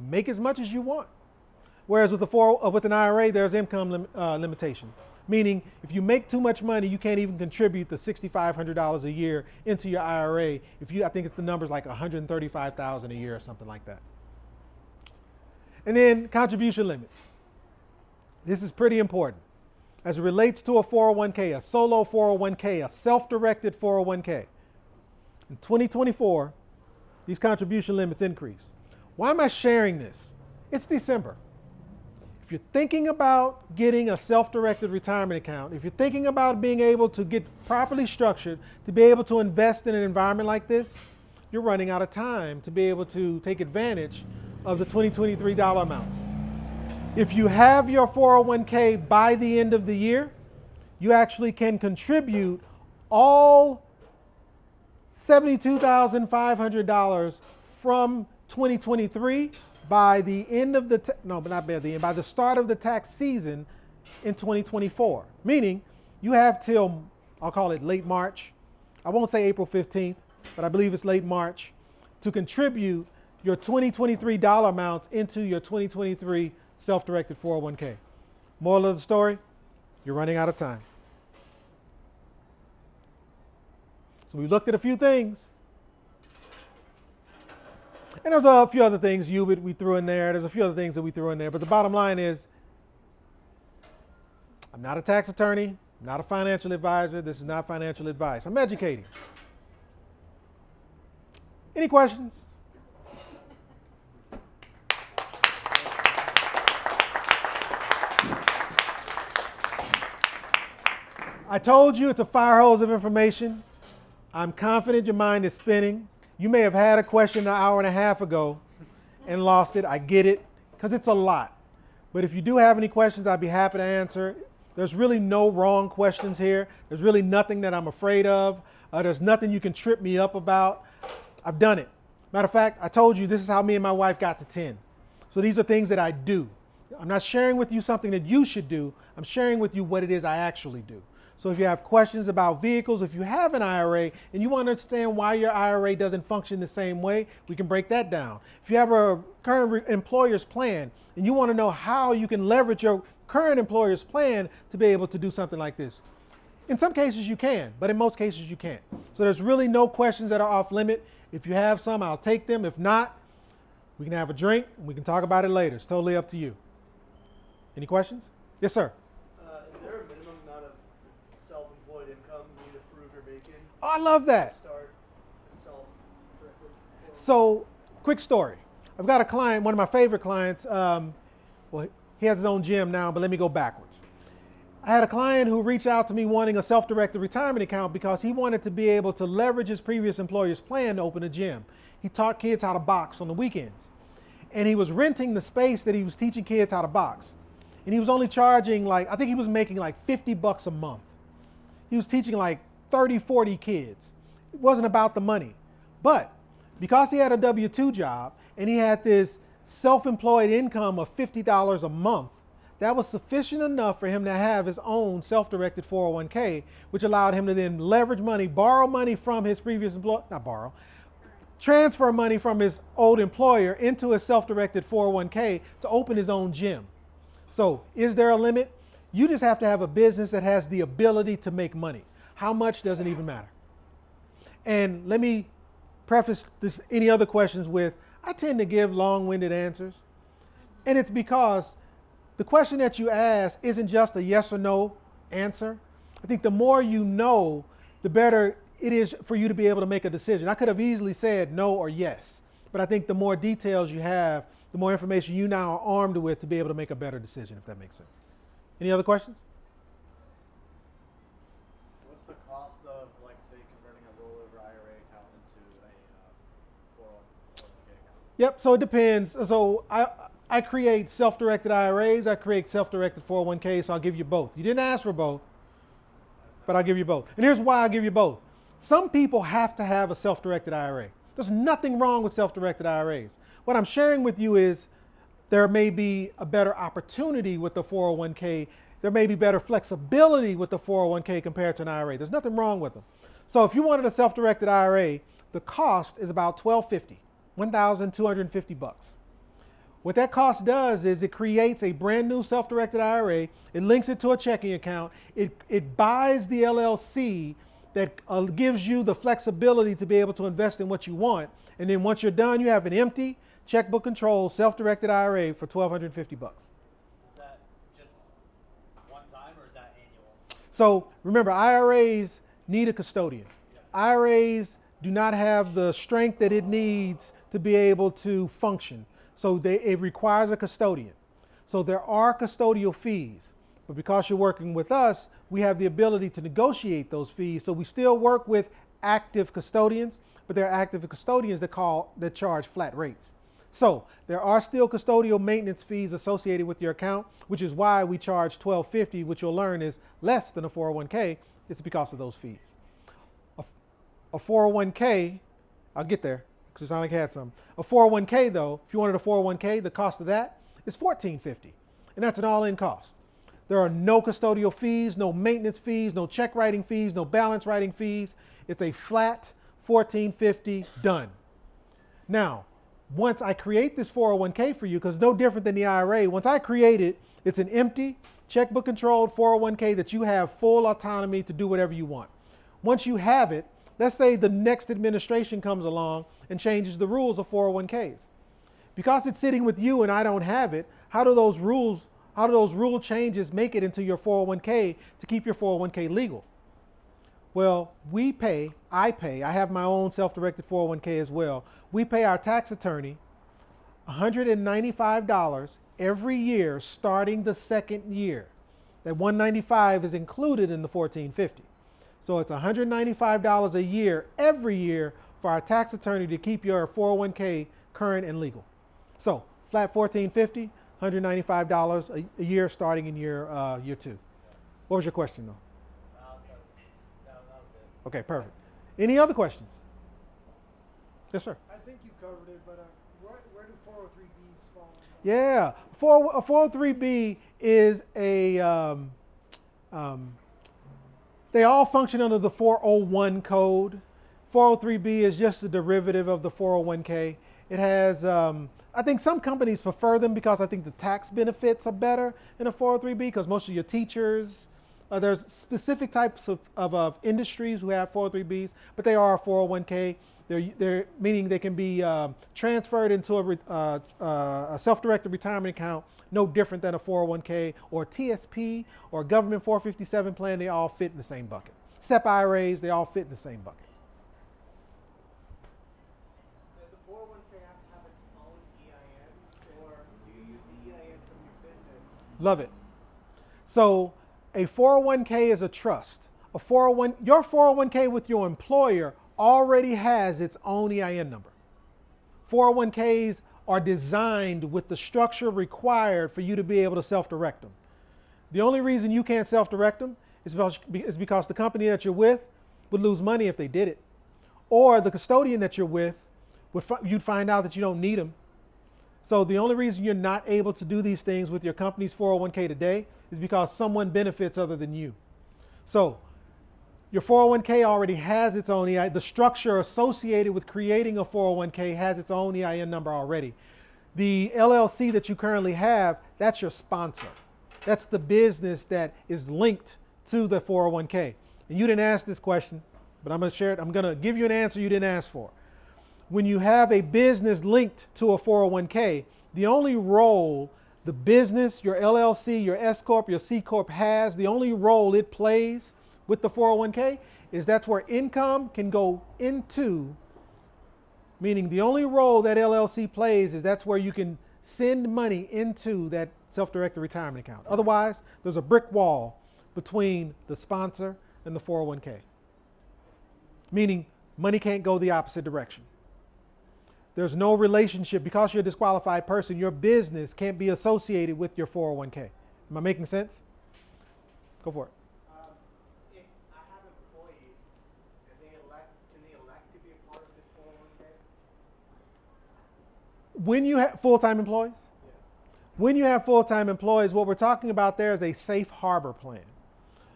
Make as much as you want. Whereas with an IRA, there's income limitations. Meaning, if you make too much money, you can't even contribute the $6,500 a year into your IRA. I think the number's like $135,000 a year or something like that. And then contribution limits. This is pretty important as it relates to a 401k, a solo 401k, a self-directed 401k. In 2024, these contribution limits increase. Why am I sharing this? It's December. If you're thinking about getting a self-directed retirement account, if you're thinking about being able to get properly structured, to be able to invest in an environment like this, you're running out of time to be able to take advantage of the 2023 dollar amounts. If you have your 401k by the end of the year, you actually can contribute all $72,500 from 2023 by the end of the, by the start of the tax season in 2024. Meaning you have till, I'll call it late March. I won't say April 15th, but I believe it's late March to contribute your 2023 dollar amounts into your 2023 self-directed 401k. Moral of the story, you're running out of time. So we looked at a few things. And there's a few other things we threw in there. There's a few other things that we threw in there. But the bottom line is, I'm not a tax attorney. I'm not a financial advisor. This is not financial advice. I'm educating. Any questions? I told you it's a fire hose of information. I'm confident your mind is spinning. You may have had a question an hour and a half ago and lost it. I get it, because it's a lot. But if you do have any questions, I'd be happy to answer. There's really no wrong questions here. There's really nothing that I'm afraid of. There's nothing you can trip me up about. I've done it. Matter of fact, I told you this is how me and my wife got to 10. So these are things that I do. I'm not sharing with you something that you should do. I'm sharing with you what it is I actually do. So if you have questions about vehicles, if you have an IRA and you want to understand why your IRA doesn't function the same way, we can break that down. If you have a current employer's plan and you want to know how you can leverage your current employer's plan to be able to do something like this, in some cases you can, but in most cases you can't. So there's really no questions that are off limit. If you have some, I'll take them. If not, we can have a drink and we can talk about it later. It's totally up to you. Any questions? Yes, sir. Is there a minimum amount of self-employed income you need to prove you're making? Oh, I love that. To start a self-directed 401k? So, quick story. I've got a client, one of my favorite clients. Well, he has his own gym now, but let me go backwards. I had a client who reached out to me wanting a self-directed retirement account because he wanted to be able to leverage his previous employer's plan to open a gym. He taught kids how to box on the weekends. And he was renting the space that he was teaching kids how to box. And he was only charging I think he was making like $50 a month. He was teaching like 30, 40 kids. It wasn't about the money. But because he had a W-2 job and he had this self-employed income of $50 a month, that was sufficient enough for him to have his own self-directed 401k, which allowed him to then leverage money, borrow money from his previous employer, transfer money from his old employer into a self-directed 401k to open his own gym. So is there a limit? You just have to have a business that has the ability to make money. How much doesn't even matter. And let me preface this, any other questions with, I tend to give long-winded answers. And it's because the question that you ask isn't just a yes or no answer. I think the more you know, the better it is for you to be able to make a decision. I could have easily said no or yes, but I think the more details you have, the more information you now are armed with to be able to make a better decision, if that makes sense. Any other questions? What's the cost of, say, converting a rollover IRA account into a 401k account? Yep, so it depends. So I create self-directed IRAs, I create self-directed 401ks, so I'll give you both. You didn't ask for both, but I'll give you both. And here's why I'll give you both. Some people have to have a self-directed IRA. There's nothing wrong with self-directed IRAs. What I'm sharing with you is there may be a better opportunity with the 401k. There may be better flexibility with the 401k compared to an IRA. There's nothing wrong with them. So if you wanted a self-directed IRA, the cost is about $1,250, $1,250. What that cost does is it creates a brand new self-directed IRA. It links it to a checking account. It buys the LLC that gives you the flexibility to be able to invest in what you want. And then once you're done, you have an empty, checkbook controlled, self-directed IRA for $1,250. Is that just one time or is that annual? So remember, IRAs need a custodian. IRAs do not have the strength that it needs to be able to function. So it requires a custodian. So there are custodial fees, but because you're working with us, we have the ability to negotiate those fees. So we still work with active custodians, but there are active custodians that charge flat rates. So there are still custodial maintenance fees associated with your account, which is why we charge $1,250, which you'll learn is less than a 401k. It's because of those fees. A 401k, I'll get there, because it sounded like I had some. A 401k though, if you wanted a 401k, the cost of that is $1,450, and that's an all-in cost. There are no custodial fees, no maintenance fees, no check writing fees, no balance writing fees. It's a flat $1,450 done. Now, once I create this 401k for you, because no different than the IRA, once I create it, it's an empty, checkbook controlled 401k that you have full autonomy to do whatever you want. Once you have it, let's say the next administration comes along and changes the rules of 401ks. Because it's sitting with you and I don't have it, how do those rule changes make it into your 401k to keep your 401k legal? Well, I have my own self-directed 401k as well. We pay our tax attorney $195 every year starting the second year. That $195 is included in the $1,450. So it's $195 a year every year for our tax attorney to keep your 401k current and legal. So flat $1,450, $195 a year starting in year 2. What was your question though? That was it. Okay, perfect. Any other questions? Yes, sir. I think you covered it, but where do 403Bs fall? Yeah, a 403B is they all function under the 401 code. 403B is just a derivative of the 401k. It has, I think some companies prefer them because I think the tax benefits are better in a 403B because most of your teachers, there's specific types of industries who have 403Bs, but they are a 401k. They're meaning they can be transferred into a self-directed retirement account, no different than a 401k or TSP or government 457 plan. They all fit in the same bucket. SEP IRAs, they all fit in the same bucket. Does the 401k have to have its own EIN, or do you use the EIN from your business? Love it. So a 401k is a trust. Your 401k with your employer already has its own EIN number. 401ks are designed with the structure required for you to be able to self-direct them. The only reason you can't self-direct them is because the company that you're with would lose money if they did it. Or the custodian that you're with, you'd find out that you don't need them. So the only reason you're not able to do these things with your company's 401k today is because someone benefits other than you. So your 401k already has its own EIN. The structure associated with creating a 401k has its own EIN number already. The LLC that you currently have, that's your sponsor. That's the business that is linked to the 401k. And you didn't ask this question, but I'm going to share it. I'm going to give you an answer you didn't ask for. When you have a business linked to a 401k, the only role the business, your LLC, your S Corp, your C Corp has, the only role it plays with the 401k is that's where income can go into, meaning the only role that LLC plays is that's where you can send money into that self-directed retirement account. Otherwise, there's a brick wall between the sponsor and the 401k, meaning money can't go the opposite direction. There's no relationship. Because you're a disqualified person, your business can't be associated with your 401k. Am I making sense? Go for it. If I have employees and can they elect to be a part of this 401k? When you have full-time employees? Yeah. When you have full-time employees, what we're talking about there is a safe harbor plan.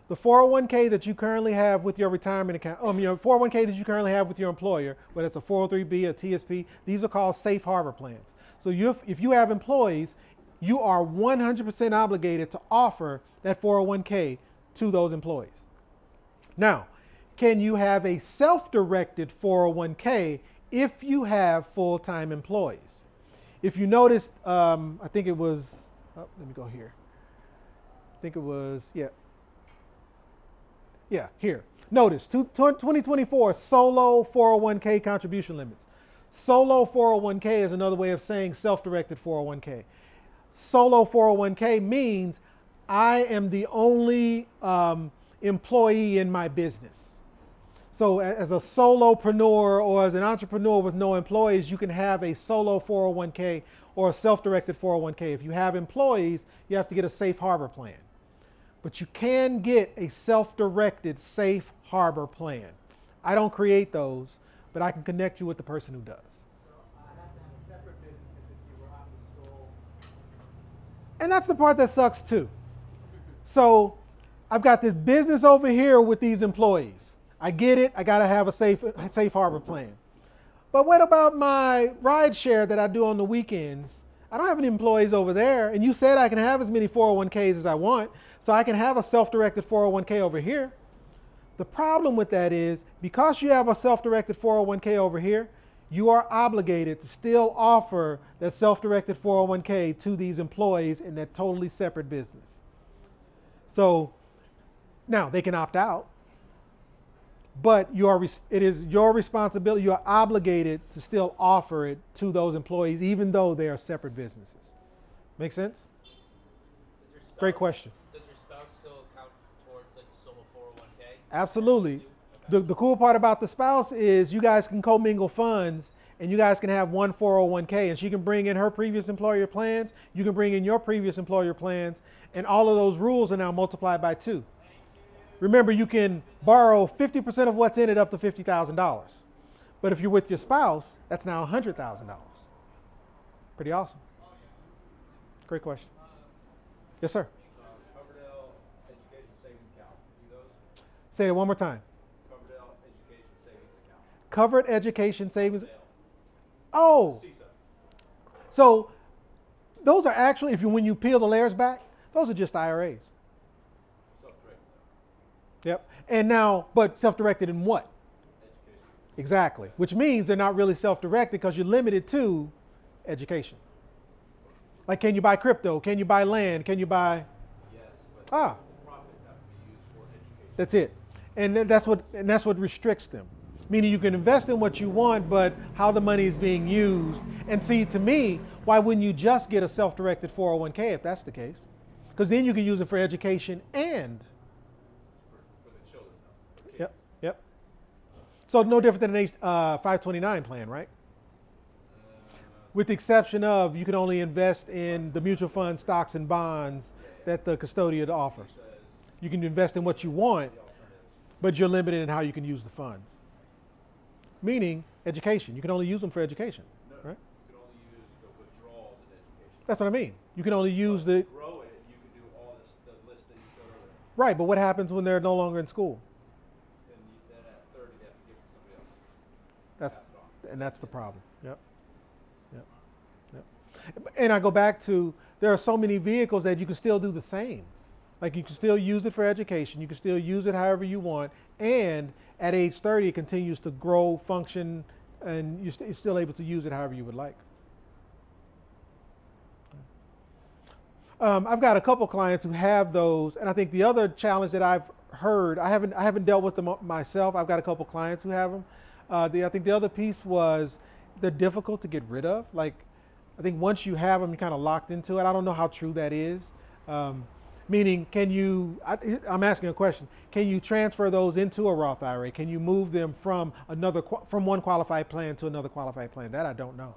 The 401k that you currently have with your retirement account, your 401k that you currently have with your employer, whether it's a 403b, a TSP, these are called safe harbor plans. So if you have employees, you are 100% obligated to offer that 401k to those employees. Now, can you have a self-directed 401k if you have full-time employees? If you noticed, I think it was, let me go here. I think it was, here. Notice, 2024 solo 401k contribution limits. Solo 401k is another way of saying self-directed 401k. Solo 401k means I am the only employee in my business. So as a solopreneur or as an entrepreneur with no employees, you can have a solo 401k or a self-directed 401k. If you have employees, you have to get a safe harbor plan. But you can get a self-directed safe harbor plan. I don't create those, but I can connect you with the person who does. So I have to have a separate business if it's where I'm the sole. And that's the part that sucks too. So I've got this business over here with these employees. I get it. I got to have a safe harbor plan. But what about my ride share that I do on the weekends? I don't have any employees over there. And you said I can have as many 401ks as I want. So I can have a self-directed 401k over here. The problem with that is because you have a self-directed 401k over here, you are obligated to still offer that self-directed 401k to these employees in that totally separate business. So now they can opt out. But it is your responsibility, you are obligated to still offer it to those employees, even though they are separate businesses. Make sense? Great question. Does your spouse still count towards like a solo 401k? Absolutely. Okay. The cool part about the spouse is you guys can commingle funds and you guys can have one 401k and she can bring in her previous employer plans, you can bring in your previous employer plans, and all of those rules are now multiplied by 2. Remember, you can borrow 50% of what's in it up to $50,000. But if you're with your spouse, that's now $100,000. Pretty awesome. Great question. Yes, sir. Coverdell Education Savings Account. Do those? Say it one more time. Coverdell Education Savings Account. Covered education savings. Coverdell. Oh, CISA. so those are actually, when you peel the layers back, those are just IRAs. Self-directed. Yep. And now, but self-directed in what? Education. Exactly. Which means they're not really self-directed because you're limited to education. Like, can you buy crypto? Can you buy land? Can you buy? Yes, but Ah, the profits have to be used for education. that's it. And that's what restricts them. Meaning you can invest in what you want, but how the money is being used. And see, to me, why wouldn't you just get a self-directed 401k if that's the case? Because then you can use it for education and. For the children, though. For kids. Yep. So no different than an 529 plan, right? With the exception of you can only invest in the mutual fund, stocks, and bonds that the custodian offers. You can invest in what you want, but you're limited in how you can use the funds. Meaning education. You can only use them for education, right? You can only use the withdrawals in education. That's what I mean. You can only use the. Grow it, you can do all this, the list that you showed earlier. Right, but what happens when they're no longer in school? Then at 30, they have to give it to somebody else. That's the problem. Yep. And I go back to, there are so many vehicles that you can still do the same. Like you can still use it for education, you can still use it however you want, and at age 30 it continues to grow, function, and you're still able to use it however you would like. I've got a couple clients who have those, and I think the other challenge that I've heard, I haven't dealt with them myself. I've got a couple clients who have them. I think the other piece was they're difficult to get rid of. Like, I think once you have them, you're kind of locked into it. I don't know how true that is. Meaning, I'm asking a question. Can you transfer those into a Roth IRA? Can you move them from one qualified plan to another qualified plan? That I don't know.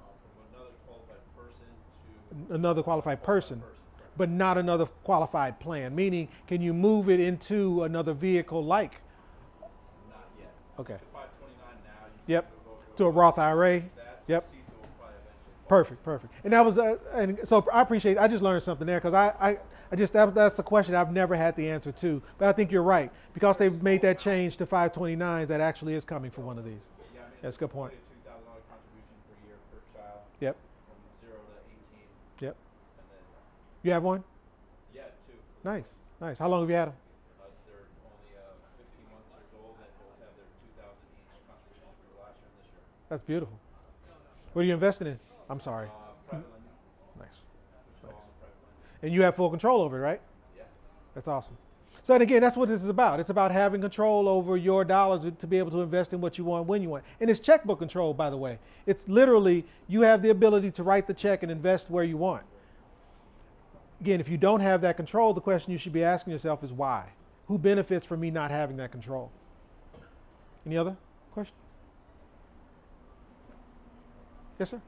From another qualified person to Another qualified person, but not another qualified plan. Meaning, can you move it into another vehicle like? not yet. Okay. To 529 now. You Yep. can go To a Roth IRA. that. Yep. CISA will probably eventually. Perfect. And that was, and so I appreciate. I just learned something there because that's a question I've never had the answer to. But I think you're right because they've made that change to 529s. That actually is coming for one of these. Yeah, I mean, That's a good point. $2,000 contribution per year per child. Yep. From 0 to Yep. And then, You have one? yeah, two. For the Nice, twins. nice. How long have you had them? They're only 15 months years old and both have their 2,000 each contribution for last year and this year. That's beautiful. What are you investing in? I'm sorry. Private lending, Nice. which is all in private lending. And you have full control over it, right? Yeah. That's awesome. So, and again, that's what this is about. It's about having control over your dollars to be able to invest in what you want when you want. And it's checkbook control, by the way. It's literally you have the ability to write the check and invest where you want. Again, if you don't have that control, the question you should be asking yourself is why? Who benefits from me not having that control? Any other questions? Yes, sir? I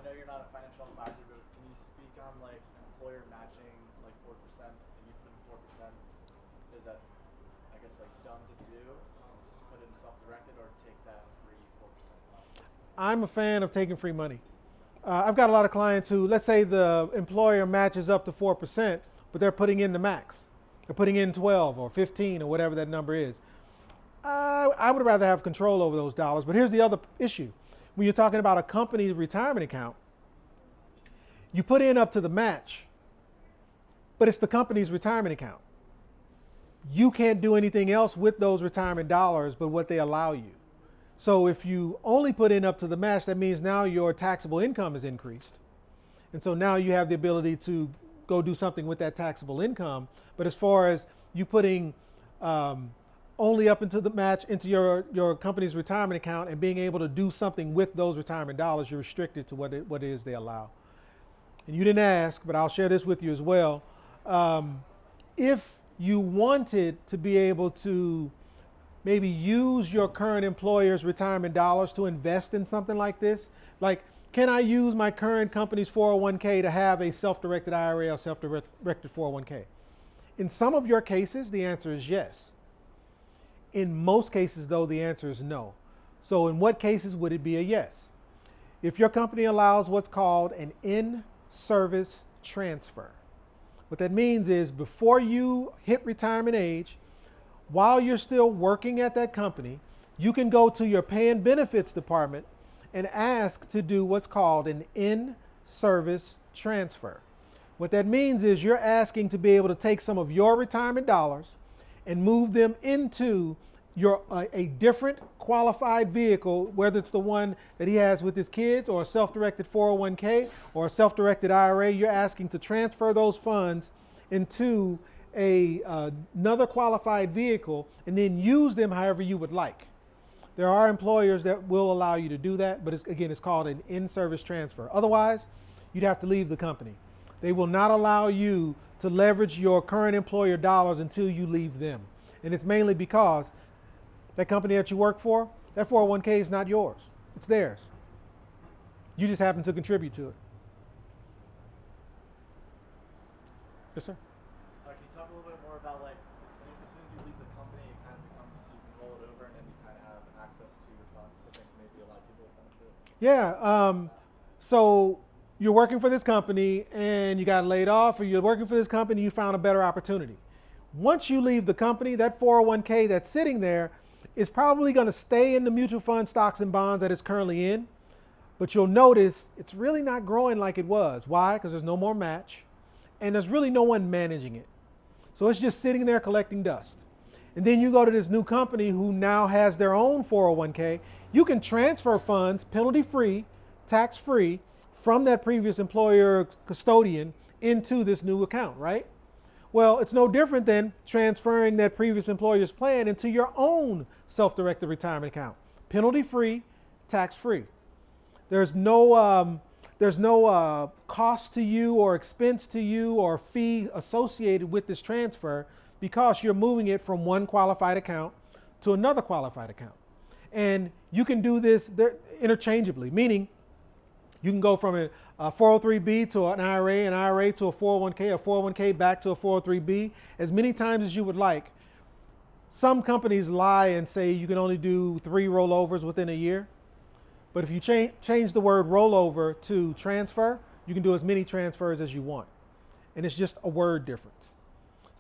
know you're not a financial advisor, but can you speak on like employer matching like 4% and you put in 4%? Is that, I guess, like dumb to do? Just put in self-directed or take that free 4%? I'm a fan of taking free money. I've got a lot of clients who, let's say the employer matches up to 4%, but they're putting in the max. They're putting in 12 or 15 or whatever that number is. I would rather have control over those dollars, but here's the other issue. When you're talking about a company's retirement account, you put in up to the match, but it's the company's retirement account. You can't do anything else with those retirement dollars but what they allow you. So if you only put in up to the match, that means now your taxable income is increased. And so now you have the ability to go do something with that taxable income. But as far as you putting only up into the match into your company's retirement account and being able to do something with those retirement dollars, you're restricted to what it is they allow. And you didn't ask, but I'll share this with you as well. If you wanted to be able to maybe use your current employer's retirement dollars to invest in something like this, like, can I use my current company's 401k to have a self-directed IRA or self-directed 401k? In some of your cases, the answer is yes. In most cases, though, the answer is no. So in what cases would it be a yes? If your company allows what's called an in-service transfer. What that means is before you hit retirement age, while you're still working at that company, you can go to your pay and benefits department and ask to do what's called an in-service transfer. What that means is you're asking to be able to take some of your retirement dollars and move them into a different qualified vehicle, whether it's the one that he has with his kids or a self-directed 401k or a self-directed IRA. You're asking to transfer those funds into another qualified vehicle and then use them however you would like. There are employers that will allow you to do that, but it's called an in-service transfer. Otherwise, you'd have to leave the company. They will not allow you to leverage your current employer dollars until you leave them. And it's mainly because that company that you work for, that 401k is not yours. It's theirs. You just happen to contribute to it. Yes, sir? Can you talk a little bit more about like as soon as you leave the company, it kind of becomes you can roll it over and then you kind of have access to your funds. I think maybe a lot of people will benefit. Yeah. So you're working for this company and you got laid off, or you're working for this company, you found a better opportunity. Once you leave the company, that 401k that's sitting there is probably going to stay in the mutual fund stocks and bonds that it's currently in, but you'll notice it's really not growing like it was. Why? Because there's no more match and there's really no one managing it. So it's just sitting there collecting dust. And then you go to this new company who now has their own 401k. You can transfer funds penalty-free, tax-free, from that previous employer custodian into this new account, right? Well, it's no different than transferring that previous employer's plan into your own self-directed retirement account. Penalty-free, tax-free. There's no cost to you or expense to you or fee associated with this transfer because you're moving it from one qualified account to another qualified account. And you can do this interchangeably, meaning you can go from a 403B to an IRA to a 401k, a 401k back to a 403B as many times as you would like. Some companies lie and say you can only do 3 rollovers within a year. But if you change the word rollover to transfer, you can do as many transfers as you want. And it's just a word difference.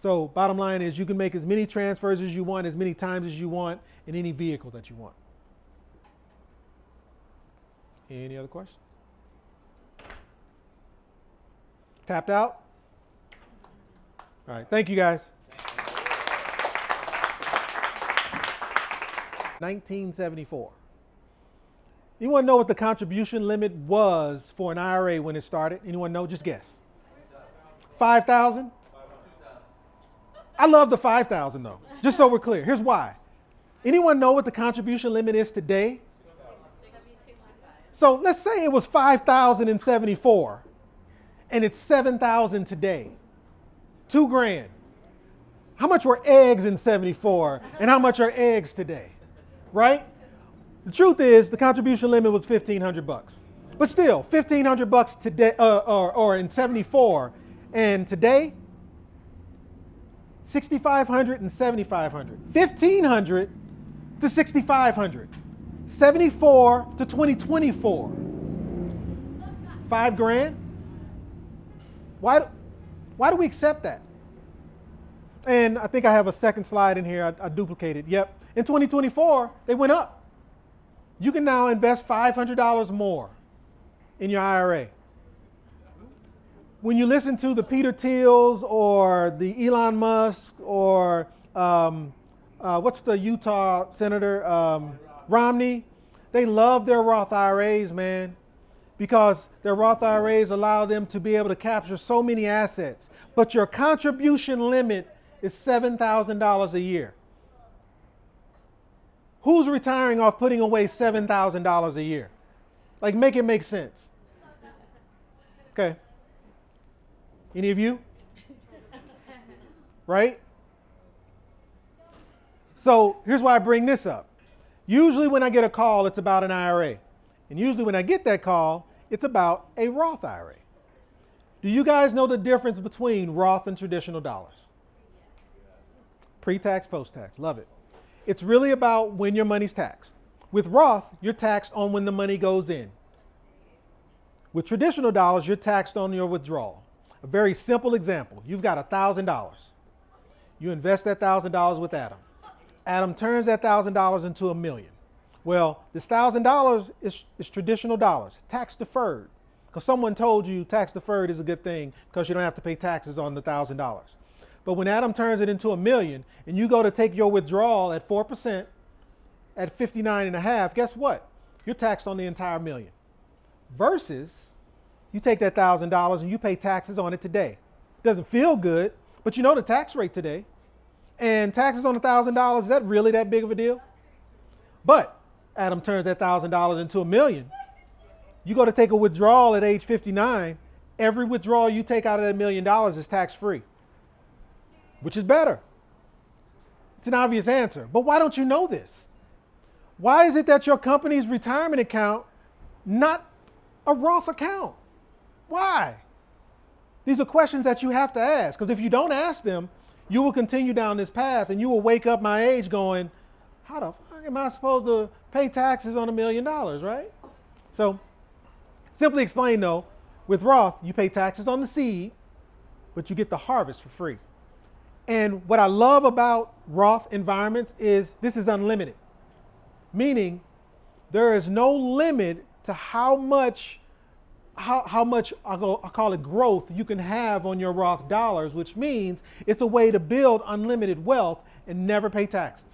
So bottom line is you can make as many transfers as you want, as many times as you want, in any vehicle that you want. Any other questions? Tapped out? All right, thank you guys. 1974. Anyone know what the contribution limit was for an IRA when it started? Anyone know? Just guess. 5,000? I love the 5,000 though. Just so we're clear. Here's why. Anyone know what the contribution limit is today? So let's say it was 5,000 in 74 and it's 7,000 today. $2,000. How much were eggs in 74 and how much are eggs today? Right? The truth is the contribution limit was $1,500. But still, $1,500 today or in 74 and today $6,500 and $7,500. $1,500 to $6,500. 74 to 2024. $5,000. Why do we accept that? And I think I have a second slide in here. I duplicated. Yep. In 2024, they went up. You can now invest $500 more in your IRA. When you listen to the Peter Thiels or the Elon Musk or what's the Utah Senator, Romney, they love their Roth IRAs, man, because their Roth IRAs allow them to be able to capture so many assets. But your contribution limit is $7,000 a year. Who's retiring off putting away $7,000 a year? Like, make it make sense. Okay. Any of you? Right? So here's why I bring this up. Usually when I get a call, it's about an IRA. And usually when I get that call, it's about a Roth IRA. Do you guys know the difference between Roth and traditional dollars? Pre-tax, post-tax. Love it. It's really about when your money's taxed. With Roth, you're taxed on when the money goes in. With traditional dollars, you're taxed on your withdrawal. A very simple example. You've got $1,000. You invest that $1,000 with Adam. Adam turns that $1,000 into $1 million. Well, this $1,000 is traditional dollars, tax deferred. Because someone told you tax deferred is a good thing because you don't have to pay taxes on the $1,000. But when Adam turns it into $1 million and you go to take your withdrawal at 4% at 59.5, guess what? You're taxed on the entire $1 million. Versus you take that $1,000 and you pay taxes on it today. It doesn't feel good, but you know the tax rate today. And taxes on $1,000, is that really that big of a deal? But Adam turns that $1,000 into $1 million. You go to take a withdrawal at age 59, every withdrawal you take out of that $1 million is tax-free. Which is better? It's an obvious answer. But why don't you know this? Why is it that your company's retirement account not a Roth account? Why? These are questions that you have to ask, because if you don't ask them, you will continue down this path and you will wake up my age going, how the fuck am I supposed to pay taxes on $1 million, right? So, simply explain though, with Roth, you pay taxes on the seed, but you get the harvest for free. And what I love about Roth environments is this is unlimited. Meaning there is no limit to how much I'll call it growth you can have on your Roth dollars, which means it's a way to build unlimited wealth and never pay taxes.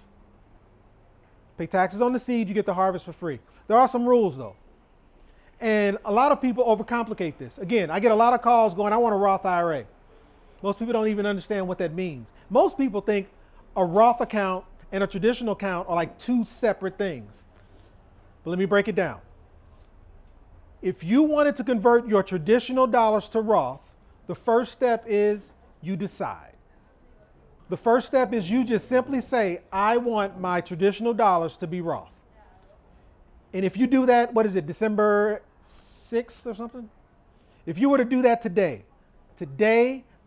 Pay taxes on the seed, you get the harvest for free. There are some rules though. And a lot of people overcomplicate this. Again, I get a lot of calls going, I want a Roth IRA. Most people don't even understand what that means. Most people think a Roth account and a traditional account are like two separate things. But let me break it down. If you wanted to convert your traditional dollars to Roth, the first step is you decide. The first step is you just simply say, I want my traditional dollars to be Roth. And if you do that, what is it, December 6th or something? If you were to do that today,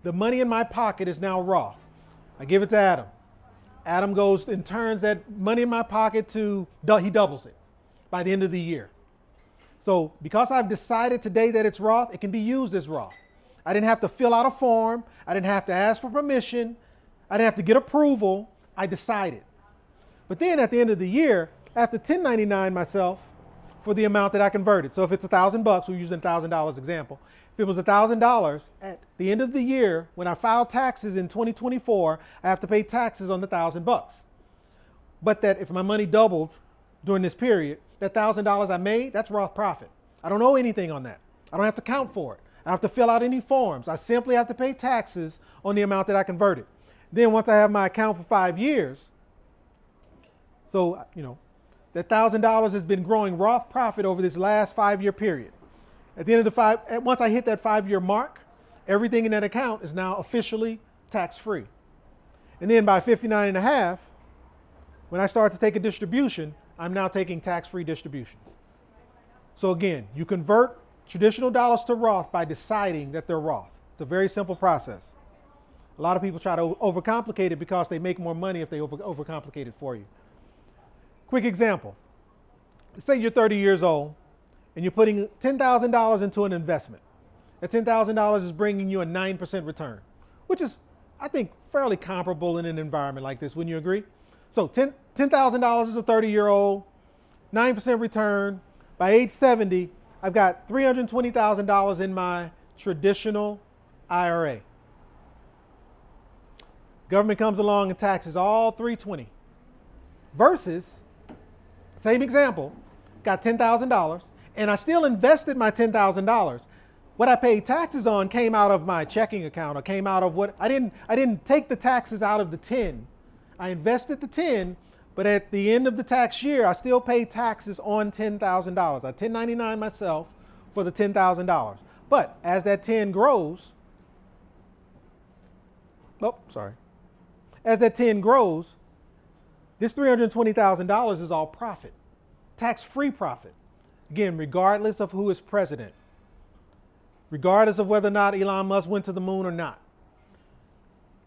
the money in my pocket is now Roth. I give it to Adam. Adam goes and turns that money in my pocket to, he doubles it by the end of the year. So because I've decided today that it's Roth, it can be used as Roth. I didn't have to fill out a form. I didn't have to ask for permission. I didn't have to get approval. I decided. But then at the end of the year, I have to 1099 myself for the amount that I converted. So if it's $1,000, we're using $1,000 example. If it was $1,000, at the end of the year, when I file taxes in 2024, I have to pay taxes on the $1,000. But that if my money doubled during this period, that $1,000 I made, that's Roth profit. I don't owe anything on that. I don't have to count for it. I don't have to fill out any forms. I simply have to pay taxes on the amount that I converted. Then once I have my account for 5 years, so, that $1,000 has been growing Roth profit over this last 5-year period. At the end of once I hit that 5-year mark, everything in that account is now officially tax-free. And then by 59 and a half, when I start to take a distribution, I'm now taking tax-free distributions. So again, you convert traditional dollars to Roth by deciding that they're Roth. It's a very simple process. A lot of people try to overcomplicate it because they make more money if they overcomplicate it for you. Quick example. Let's say you're 30 years old and you're putting $10,000 into an investment. That $10,000 is bringing you a 9% return, which is, I think, fairly comparable in an environment like this. Wouldn't you agree? So $10,000 is a 30-year-old, 9% return. By age 70, I've got $320,000 in my traditional IRA. Government comes along and taxes all $320,000 versus, same example, got $10,000 and I still invested my $10,000. What I paid taxes on came out of my checking account or came out of what I didn't take the taxes out of the 10. I invested the 10, but at the end of the tax year, I still paid taxes on $10,000. I 1099 myself for the $10,000. But as that 10 grows, as that 10 grows, this $320,000 is all profit, tax-free profit. Again, regardless of who is president, regardless of whether or not Elon Musk went to the moon or not,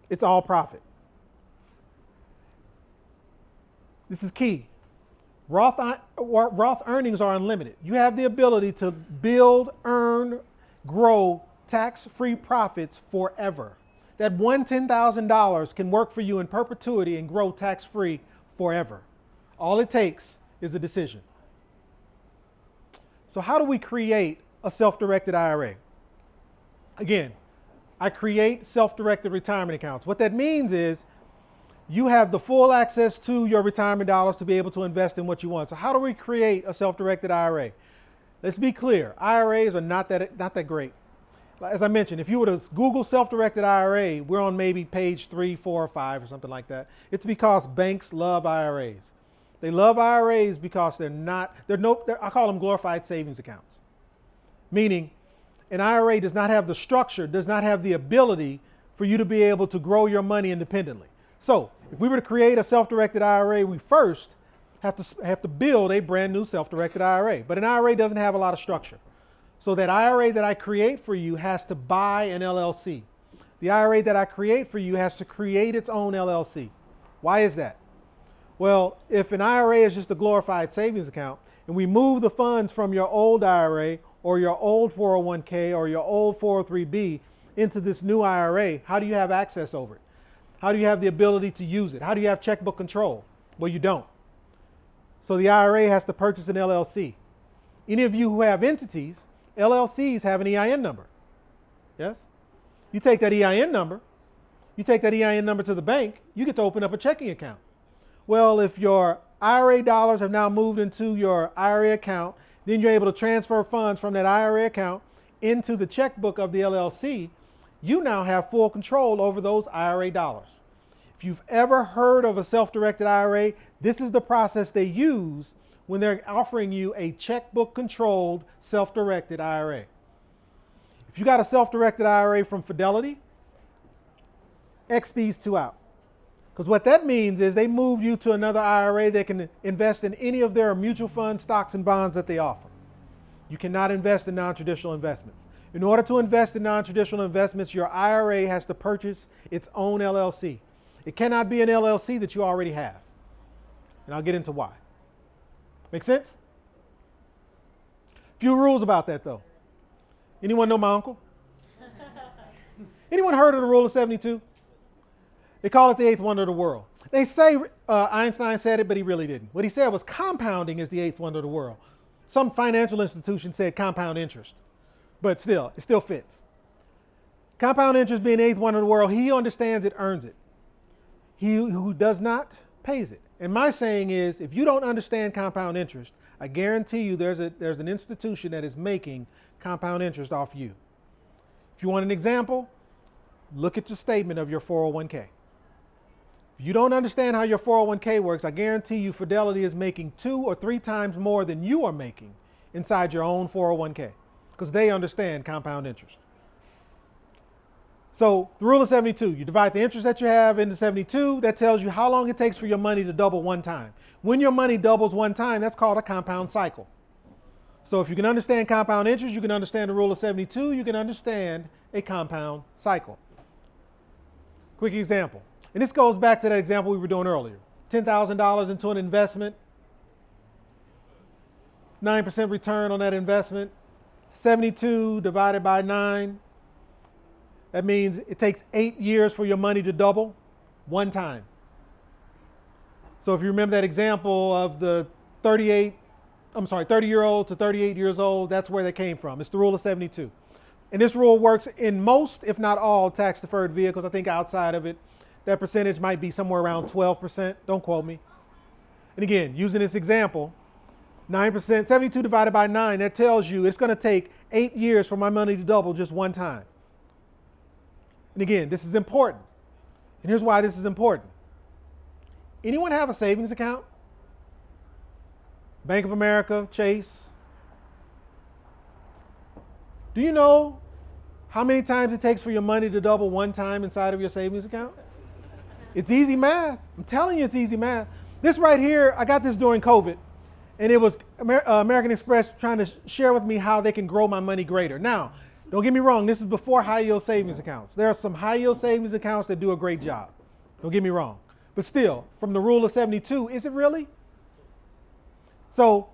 it's all profit. This is key. Roth earnings are unlimited. You have the ability to build, earn, grow tax-free profits forever. That one $10,000 can work for you in perpetuity and grow tax-free forever. All it takes is a decision. So how do we create a self-directed IRA? Again, I create self-directed retirement accounts. What that means is you have the full access to your retirement dollars to be able to invest in what you want. So how do we create a self-directed IRA? Let's be clear, IRAs are not that great. As I mentioned, if you were to Google self-directed IRA, we're on maybe page 3, 4, or 5 or something like that. It's because banks love IRAs. They love IRAs because I call them glorified savings accounts. Meaning, an IRA does not have the structure, does not have the ability for you to be able to grow your money independently. So, if we were to create a self-directed IRA, we first have to build a brand new self-directed IRA. But an IRA doesn't have a lot of structure. So that IRA that I create for you has to buy an LLC. The IRA that I create for you has to create its own LLC. Why is that? Well, if an IRA is just a glorified savings account, and we move the funds from your old IRA or your old 401k or your old 403b into this new IRA, how do you have access over it? How do you have the ability to use it? How do you have checkbook control? Well, you don't. So the IRA has to purchase an LLC. Any of you who have entities, LLCs have an EIN number. Yes? You take that EIN number to the bank, you get to open up a checking account. Well, if your IRA dollars have now moved into your IRA account, then you're able to transfer funds from that IRA account into the checkbook of the LLC. You now have full control over those IRA dollars. If you've ever heard of a self-directed IRA, this is the process they use when they're offering you a checkbook-controlled self-directed IRA. If you got a self-directed IRA from Fidelity, X these two out. Because what that means is they move you to another IRA that can invest in any of their mutual funds, stocks, and bonds that they offer. You cannot invest in non-traditional investments. In order to invest in non-traditional investments, your IRA has to purchase its own LLC. It cannot be an LLC that you already have. And I'll get into why. Make sense? Few rules about that though. Anyone know my uncle? Anyone heard of the rule of 72? They call it the eighth wonder of the world. They say Einstein said it, but he really didn't. What he said was compounding is the eighth wonder of the world. Some financial institution said compound interest, but still, it still fits. Compound interest being the eighth wonder of the world, he who understands it earns it. He who does not pays it. And my saying is, if you don't understand compound interest, I guarantee you there's an institution that is making compound interest off you. If you want an example, look at the statement of your 401k. If you don't understand how your 401k works, I guarantee you Fidelity is making 2 or 3 times more than you are making inside your own 401k because they understand compound interest. So the rule of 72, you divide the interest that you have into 72, that tells you how long it takes for your money to double one time. When your money doubles one time, that's called a compound cycle. So if you can understand compound interest, you can understand the rule of 72, you can understand a compound cycle. Quick example. And this goes back to that example we were doing earlier. $10,000 into an investment, 9% return on that investment, 72 divided by 9. That means it takes 8 years for your money to double one time. So if you remember that example of the 30-year-old to 38 years old, that's where that came from. It's the rule of 72. And this rule works in most, if not all, tax-deferred vehicles. I think outside of it, that percentage might be somewhere around 12%. Don't quote me. And again, using this example, 9%, 72 divided by 9, that tells you it's going to take 8 years for my money to double just one time. And again, this is important. And here's why this is important. Anyone have a savings account? Bank of America, Chase? Do you know how many times it takes for your money to double one time inside of your savings account? It's easy math. I'm telling you, it's easy math. This right here, I got this during COVID, and it was American Express trying to share with me how they can grow my money greater. Now, don't get me wrong, this is before high yield savings accounts. There are some high yield savings accounts that do a great job. Don't get me wrong. But still, from the rule of 72, is it really? So,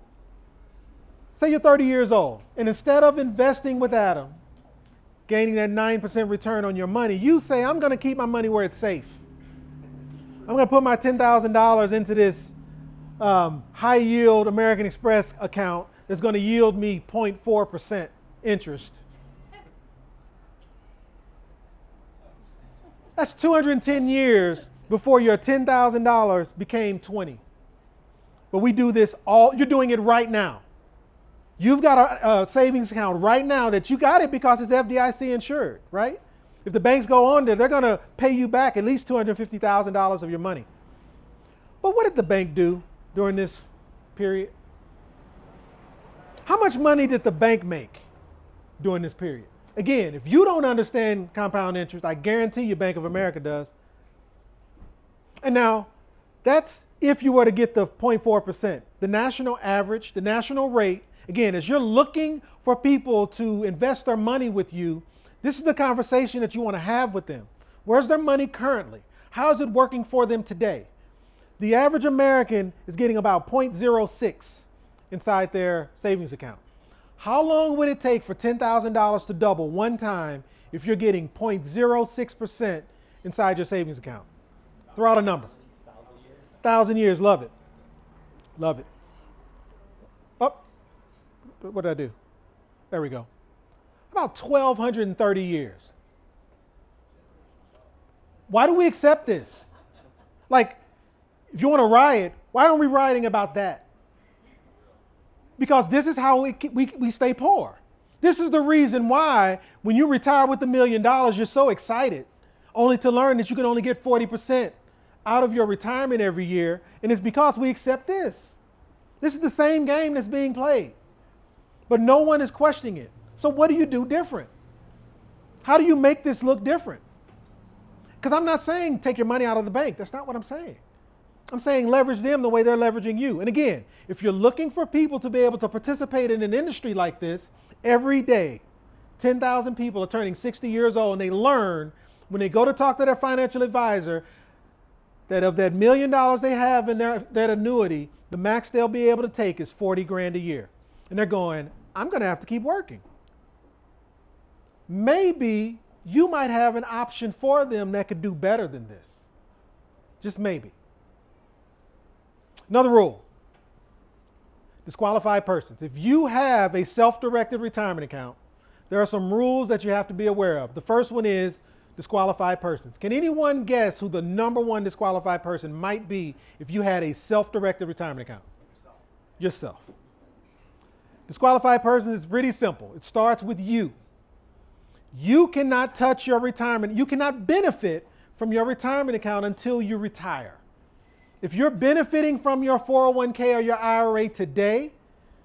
say you're 30 years old, and instead of investing with Adam, gaining that 9% return on your money, you say, I'm going to keep my money where it's safe. I'm going to put my $10,000 into this high yield American Express account that's going to yield me 0.4% interest. That's 210 years before your $10,000 became 20. But we do this you're doing it right now. You've got a savings account right now that you got it because it's FDIC insured, right? If the banks go on there, they're going to pay you back at least $250,000 of your money. But what did the bank do during this period? How much money did the bank make during this period? Again, if you don't understand compound interest, I guarantee you Bank of America does. And now, that's if you were to get the 0.4%. The national average, the national rate, again, as you're looking for people to invest their money with you, this is the conversation that you want to have with them. Where's their money currently? How is it working for them today? The average American is getting about 0.06 inside their savings account. How long would it take for $10,000 to double one time if you're getting 0.06% inside your savings account? Throw out a number. 1,000 years. Love it. Love it. Oh, what did I do? There we go. About 1,230 years. Why do we accept this? Like, if you want to riot, why aren't we rioting about that? Because this is how we stay poor. This is the reason why when you retire with $1 million, you're so excited, only to learn that you can only get 40% out of your retirement every year, and it's because we accept this. This is the same game that's being played, but no one is questioning it. So what do you do different? How do you make this look different? Because I'm not saying take your money out of the bank. That's not what I'm saying. I'm saying leverage them the way they're leveraging you. And again, if you're looking for people to be able to participate in an industry like this, every day, 10,000 people are turning 60 years old, and they learn when they go to talk to their financial advisor that of that $1 million they have in their annuity, the max they'll be able to take is 40 grand a year. And they're going, I'm going to have to keep working. Maybe you might have an option for them that could do better than this. Just maybe. Another rule. Disqualified persons. If you have a self-directed retirement account, there are some rules that you have to be aware of. The first one is disqualified persons. Can anyone guess who the number one disqualified person might be if you had a self-directed retirement account? Yourself. Disqualified persons is pretty simple. It starts with you. You cannot touch your retirement. You cannot benefit from your retirement account until you retire. If you're benefiting from your 401k or your IRA today,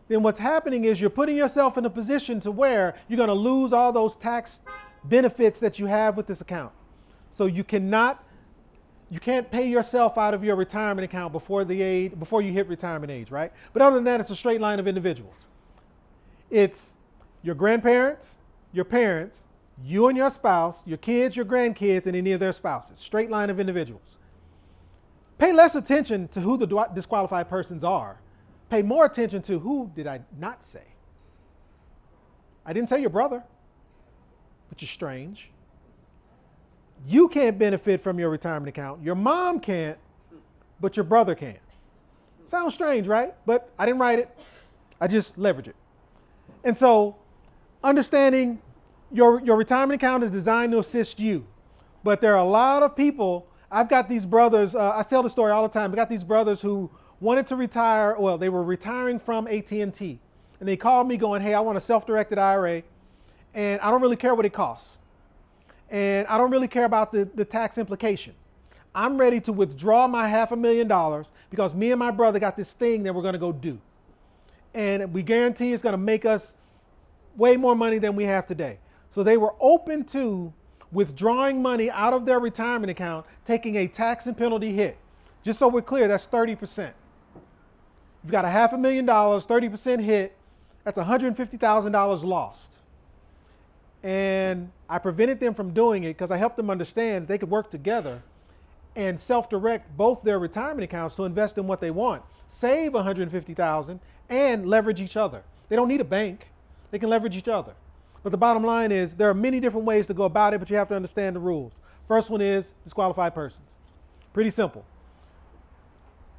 then what's happening is you're putting yourself in a position to where you're going to lose all those tax benefits that you have with this account. So you can't pay yourself out of your retirement account before you hit retirement age, right? But other than that, it's a straight line of individuals. It's your grandparents, your parents, you and your spouse, your kids, your grandkids, and any of their spouses. Straight line of individuals. Pay less attention to who the disqualified persons are. Pay more attention to who did I not say. I didn't say your brother, which is strange. You can't benefit from your retirement account. Your mom can't, but your brother can. Sounds strange, right? But I didn't write it. I just leverage it. And so understanding your retirement account is designed to assist you. But there are a lot of people. I've got these brothers, I tell the story all the time. I've got these brothers who wanted to retire. Well, they were retiring from AT&T. And they called me going, hey, I want a self-directed IRA. And I don't really care what it costs. And I don't really care about the tax implication. I'm ready to withdraw my $500,000 because me and my brother got this thing that we're going to go do. And we guarantee it's going to make us way more money than we have today. So they were open to withdrawing money out of their retirement account, taking a tax and penalty hit. Just so we're clear, that's 30%. You've got $500,000, 30% hit, that's $150,000 lost. And I prevented them from doing it because I helped them understand they could work together and self-direct both their retirement accounts to invest in what they want, save $150,000, and leverage each other. They don't need a bank. They can leverage each other. But the bottom line is there are many different ways to go about it, but you have to understand the rules. First one is disqualified persons. Pretty simple.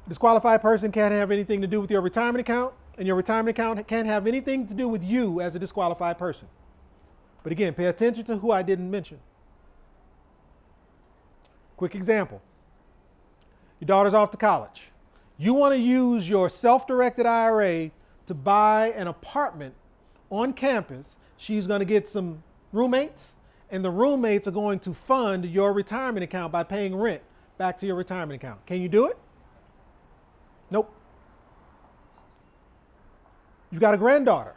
Disqualified person can't have anything to do with your retirement account, and your retirement account can't have anything to do with you as a disqualified person. But again, pay attention to who I didn't mention. Quick example. Your daughter's off to college. You want to use your self-directed IRA to buy an apartment on campus. She's going to get some roommates, and the roommates are going to fund your retirement account by paying rent back to your retirement account. Can you do it? Nope. You've got a granddaughter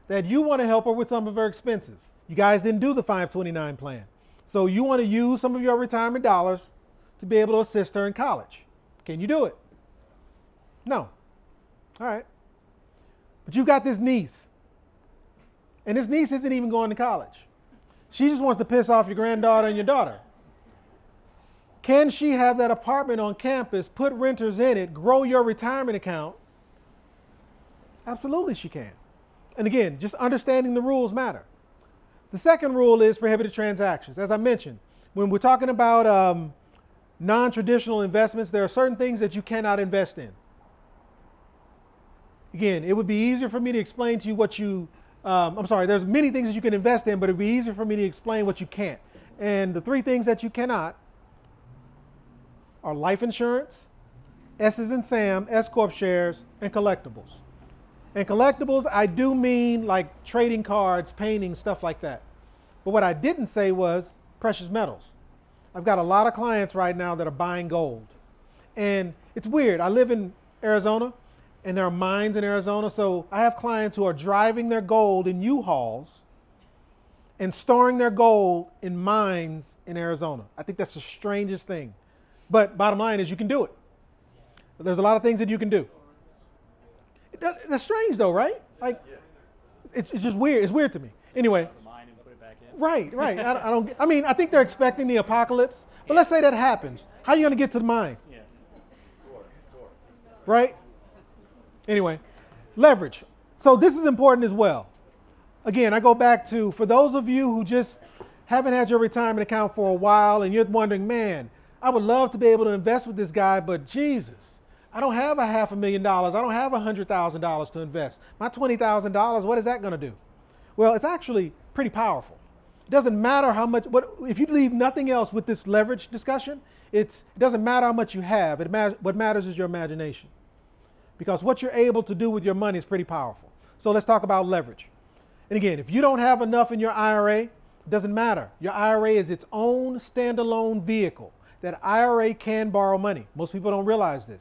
that you want to help her with some of her expenses. You guys didn't do the 529 plan. So you want to use some of your retirement dollars to be able to assist her in college. Can you do it? No. All right. But you've got this niece. And this niece isn't even going to college. She just wants to piss off your granddaughter and your daughter. Can she have that apartment on campus, put renters in it, grow your retirement account? Absolutely she can. And again, just understanding the rules matter. The second rule is prohibited transactions. As I mentioned, when we're talking about non-traditional investments, there are certain things that you cannot invest in. Again, it would be easier for me to explain to you what you, there's many things that you can invest in, but it'd be easier for me to explain what you can't. And the three things that you cannot are life insurance, S's and Sam, S-Corp shares, and collectibles. And collectibles, I do mean like trading cards, paintings, stuff like that. But what I didn't say was precious metals. I've got a lot of clients right now that are buying gold. And it's weird. I live in Arizona, and there are mines in Arizona. So I have clients who are driving their gold in U-Hauls and storing their gold in mines in Arizona. I think that's the strangest thing. But bottom line is you can do it. There's a lot of things that you can do. That's strange though, right? Like, it's just weird. It's weird to me. Anyway. Right. I think they're expecting the apocalypse. But let's say that happens. How are you going to get to the mine? Yeah. Right? Anyway, leverage. So this is important as well. Again, I go back to, for those of you who just haven't had your retirement account for a while and you're wondering, man, I would love to be able to invest with this guy, but Jesus, I don't have $500,000. I don't have $100,000 to invest. My $20,000, what is that going to do? Well, it's actually pretty powerful. It doesn't matter how much, if you leave nothing else with this leverage discussion, it doesn't matter how much you have. What matters is your imagination. Because what you're able to do with your money is pretty powerful. So let's talk about leverage. And again, if you don't have enough in your IRA, it doesn't matter. Your IRA is its own standalone vehicle. That IRA can borrow money. Most people don't realize this.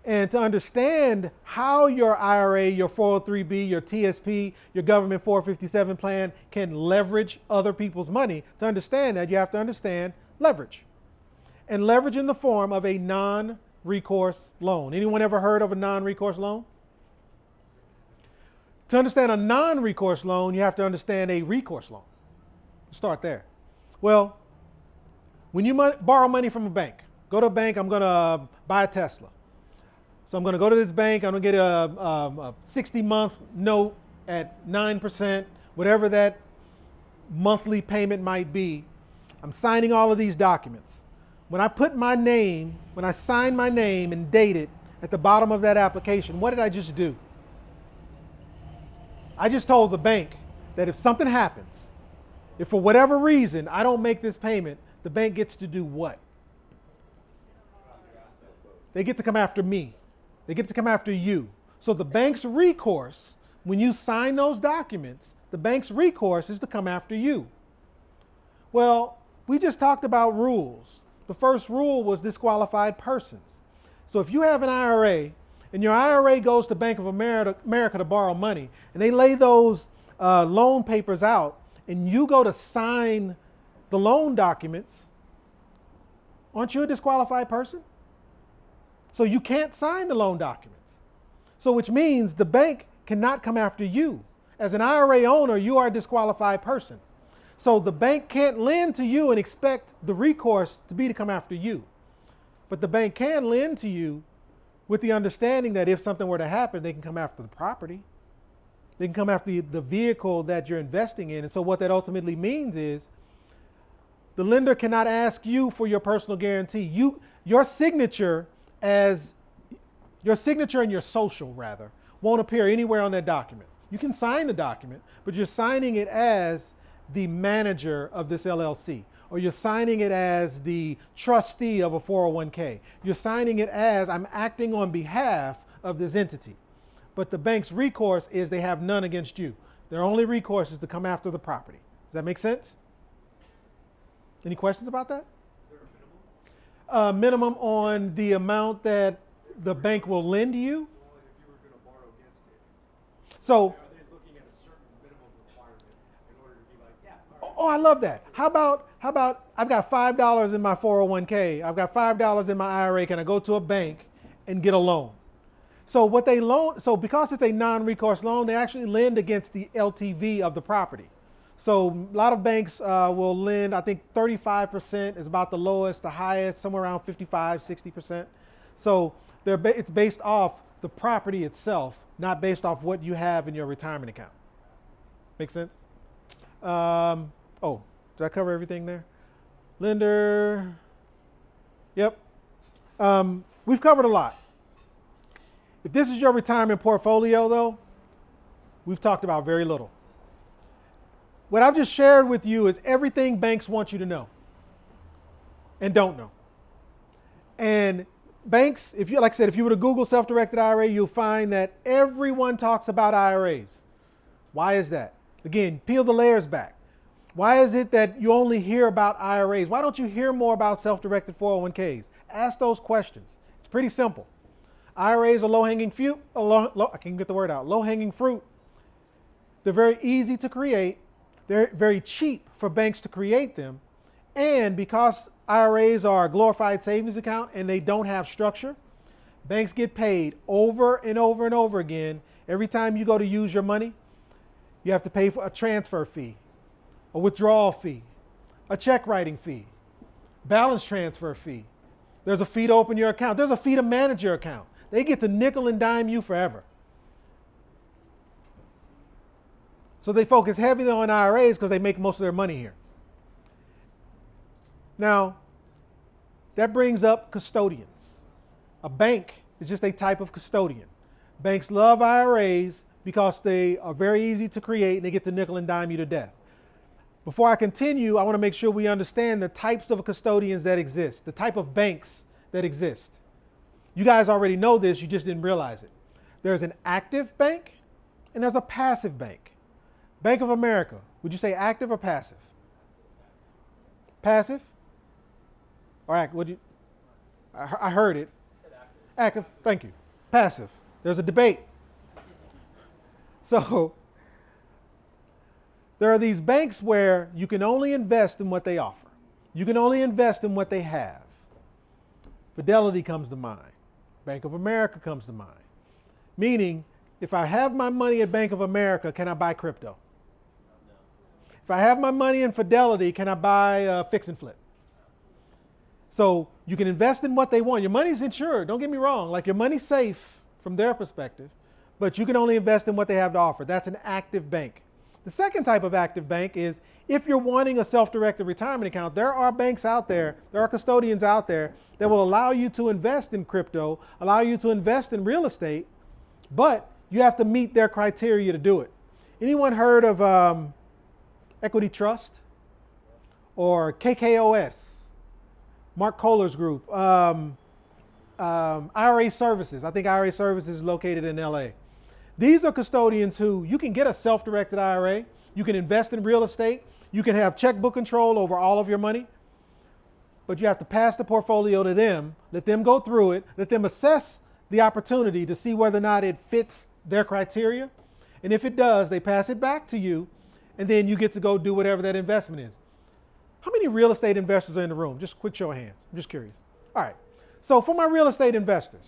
And to understand how your IRA, your 403B, your TSP, your government 457 plan can leverage other people's money, to understand that you have to understand leverage. And leverage in the form of a non-recourse loan. Anyone ever heard of a non-recourse loan? To understand a non-recourse loan, you have to understand a recourse loan. Start there. Well, when you borrow money from a bank, go to a bank, I'm going to buy a Tesla. So I'm going to go to this bank, I'm going to get a 60-month note at 9%, whatever that monthly payment might be. I'm signing all of these documents. When I put my name, when I sign my name and date it at the bottom of that application, what did I just do? I just told the bank that if something happens, if for whatever reason I don't make this payment, the bank gets to do what? They get to come after me. They get to come after you. So the bank's recourse, when you sign those documents, the bank's recourse is to come after you. Well, we just talked about rules. The first rule was disqualified persons. So if you have an IRA and your IRA goes to Bank of America to borrow money, and they lay those loan papers out, and you go to sign the loan documents, aren't you a disqualified person? So you can't sign the loan documents. So which means the bank cannot come after you. As an IRA owner, you are a disqualified person. So the bank can't lend to you and expect the recourse to be to come after you. But the bank can lend to you with the understanding that if something were to happen, they can come after the property. They can come after the vehicle that you're investing in. And so what that ultimately means is the lender cannot ask you for your personal guarantee. Your signature and your social rather won't appear anywhere on that document. You can sign the document, but you're signing it as the manager of this LLC, or you're signing it as the trustee of a 401k. You're signing it as I'm acting on behalf of this entity. But the bank's recourse is they have none against you. Their only recourse is to come after the property. Does that make sense? Any questions about that? Is there a minimum? Minimum on the amount that the bank will lend you. Well, if you were going to borrow against it, So, are they looking at a certain minimum requirement in order to be like, yeah, all right. oh, I love that. How about I've got $5 in my 401k. I've got $5 in my IRA. Can I go to a bank and get a loan? So what they loan, so because it's a non-recourse loan, they actually lend against the LTV of the property. So a lot of banks will lend, I think 35% is about the lowest, the highest, somewhere around 55, 60%. So it's based off the property itself, not based off what you have in your retirement account. Make sense? Oh, did I cover everything there? Lender, yep. We've covered a lot. If this is your retirement portfolio though, we've talked about very little. What I've just shared with you is everything banks want you to know and don't know. And banks, if you, like I said, if you were to Google self-directed IRA, you'll find that everyone talks about IRAs. Why is that? Again, peel the layers back. Why is it that you only hear about IRAs? Why don't you hear more about self-directed 401ks? Ask those questions. It's pretty simple. IRAs are low-hanging fruit. I can't get the word out. Low-hanging fruit. They're very easy to create. They're very cheap for banks to create them. And because IRAs are a glorified savings account and they don't have structure, banks get paid over and over and over again. Every time you go to use your money, you have to pay for a transfer fee, a withdrawal fee, a check writing fee, balance transfer fee. There's a fee to open your account. There's a fee to manage your account. They get to nickel and dime you forever. So they focus heavily on IRAs because they make most of their money here. Now, that brings up custodians. A bank It's just a type of custodian. Banks love IRAs because they are very easy to create and they get to nickel and dime you to death. Before I continue, I want to make sure we understand the types of custodians that exist, the type of banks that exist. You guys already know this, you just didn't realize it. There's an active bank and there's a passive bank. Bank of America, would you say active or passive? Passive? Or active? Would you? I heard it. Active, thank you. Passive. There's a debate. So, there are these banks where you can only invest in what they offer. You can only invest in what they have. Fidelity comes to mind. Bank of America comes to mind. Meaning, if I have my money at Bank of America, can I buy crypto? If I have my money in Fidelity, can I buy fix and flip? So you can invest in what they want. Your money's insured, don't get me wrong. Like your money's safe from their perspective, but you can only invest in what they have to offer. That's an active bank. The second type of active bank is if you're wanting a self-directed retirement account, there are banks out there, there are custodians out there that will allow you to invest in crypto, allow you to invest in real estate, but you have to meet their criteria to do it. Anyone heard of Equity Trust or KKOS? Mark Kohler's group, IRA Services. I think IRA Services is located in LA. These are custodians who you can get a self-directed IRA, you can invest in real estate, you can have checkbook control over all of your money, but you have to pass the portfolio to them, let them go through it, let them assess the opportunity to see whether or not it fits their criteria. And if it does, they pass it back to you, and then you get to go do whatever that investment is. How many real estate investors are in the room? Just a quick show of hands. I'm just curious. All right. So for my real estate investors,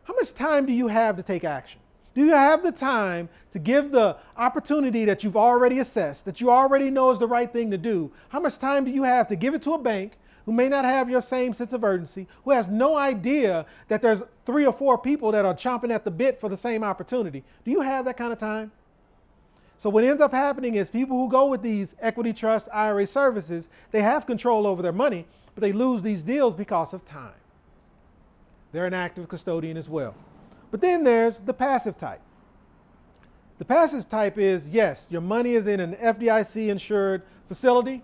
how much time do you have to take action? Do you have the time to give the opportunity that you've already assessed, that you already know is the right thing to do? How much time do you have to give it to a bank who may not have your same sense of urgency, who has no idea that there's 3 or 4 people that are chomping at the bit for the same opportunity? Do you have that kind of time? So what ends up happening is people who go with these equity trust IRA services, they have control over their money, but they lose these deals because of time. They're an active custodian as well. But then there's the passive type. The passive type is, yes, your money is in an FDIC insured facility,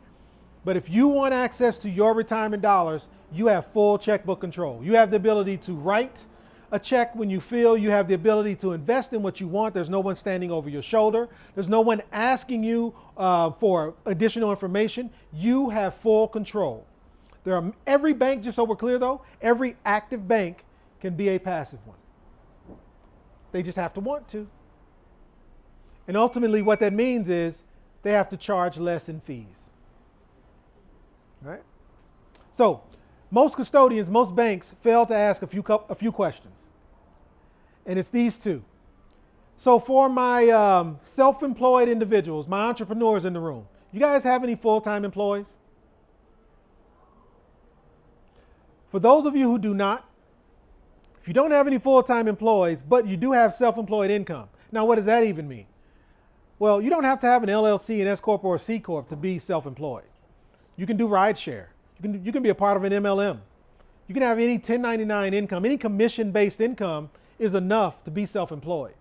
but if you want access to your retirement dollars, you have full checkbook control. You have the ability to write a check when you feel, you have the ability to invest in what you want. There's no one standing over your shoulder. There's no one asking you for additional information. You have full control. Every bank, just so we're clear though, every active bank can be a passive one. They just have to want to. And ultimately what that means is they have to charge less in fees. Right? So most custodians, most banks fail to ask a few questions. And it's these two. So for my self-employed individuals, my entrepreneurs in the room, you guys have any full-time employees? For those of you who do not, if you don't have any full-time employees, but you do have self-employed income, now what does that even mean? Well, you don't have to have an LLC, an S Corp, or a C Corp to be self-employed. You can do ride share. You can be a part of an MLM. You can have any 1099 income, any commission-based income is enough to be self-employed.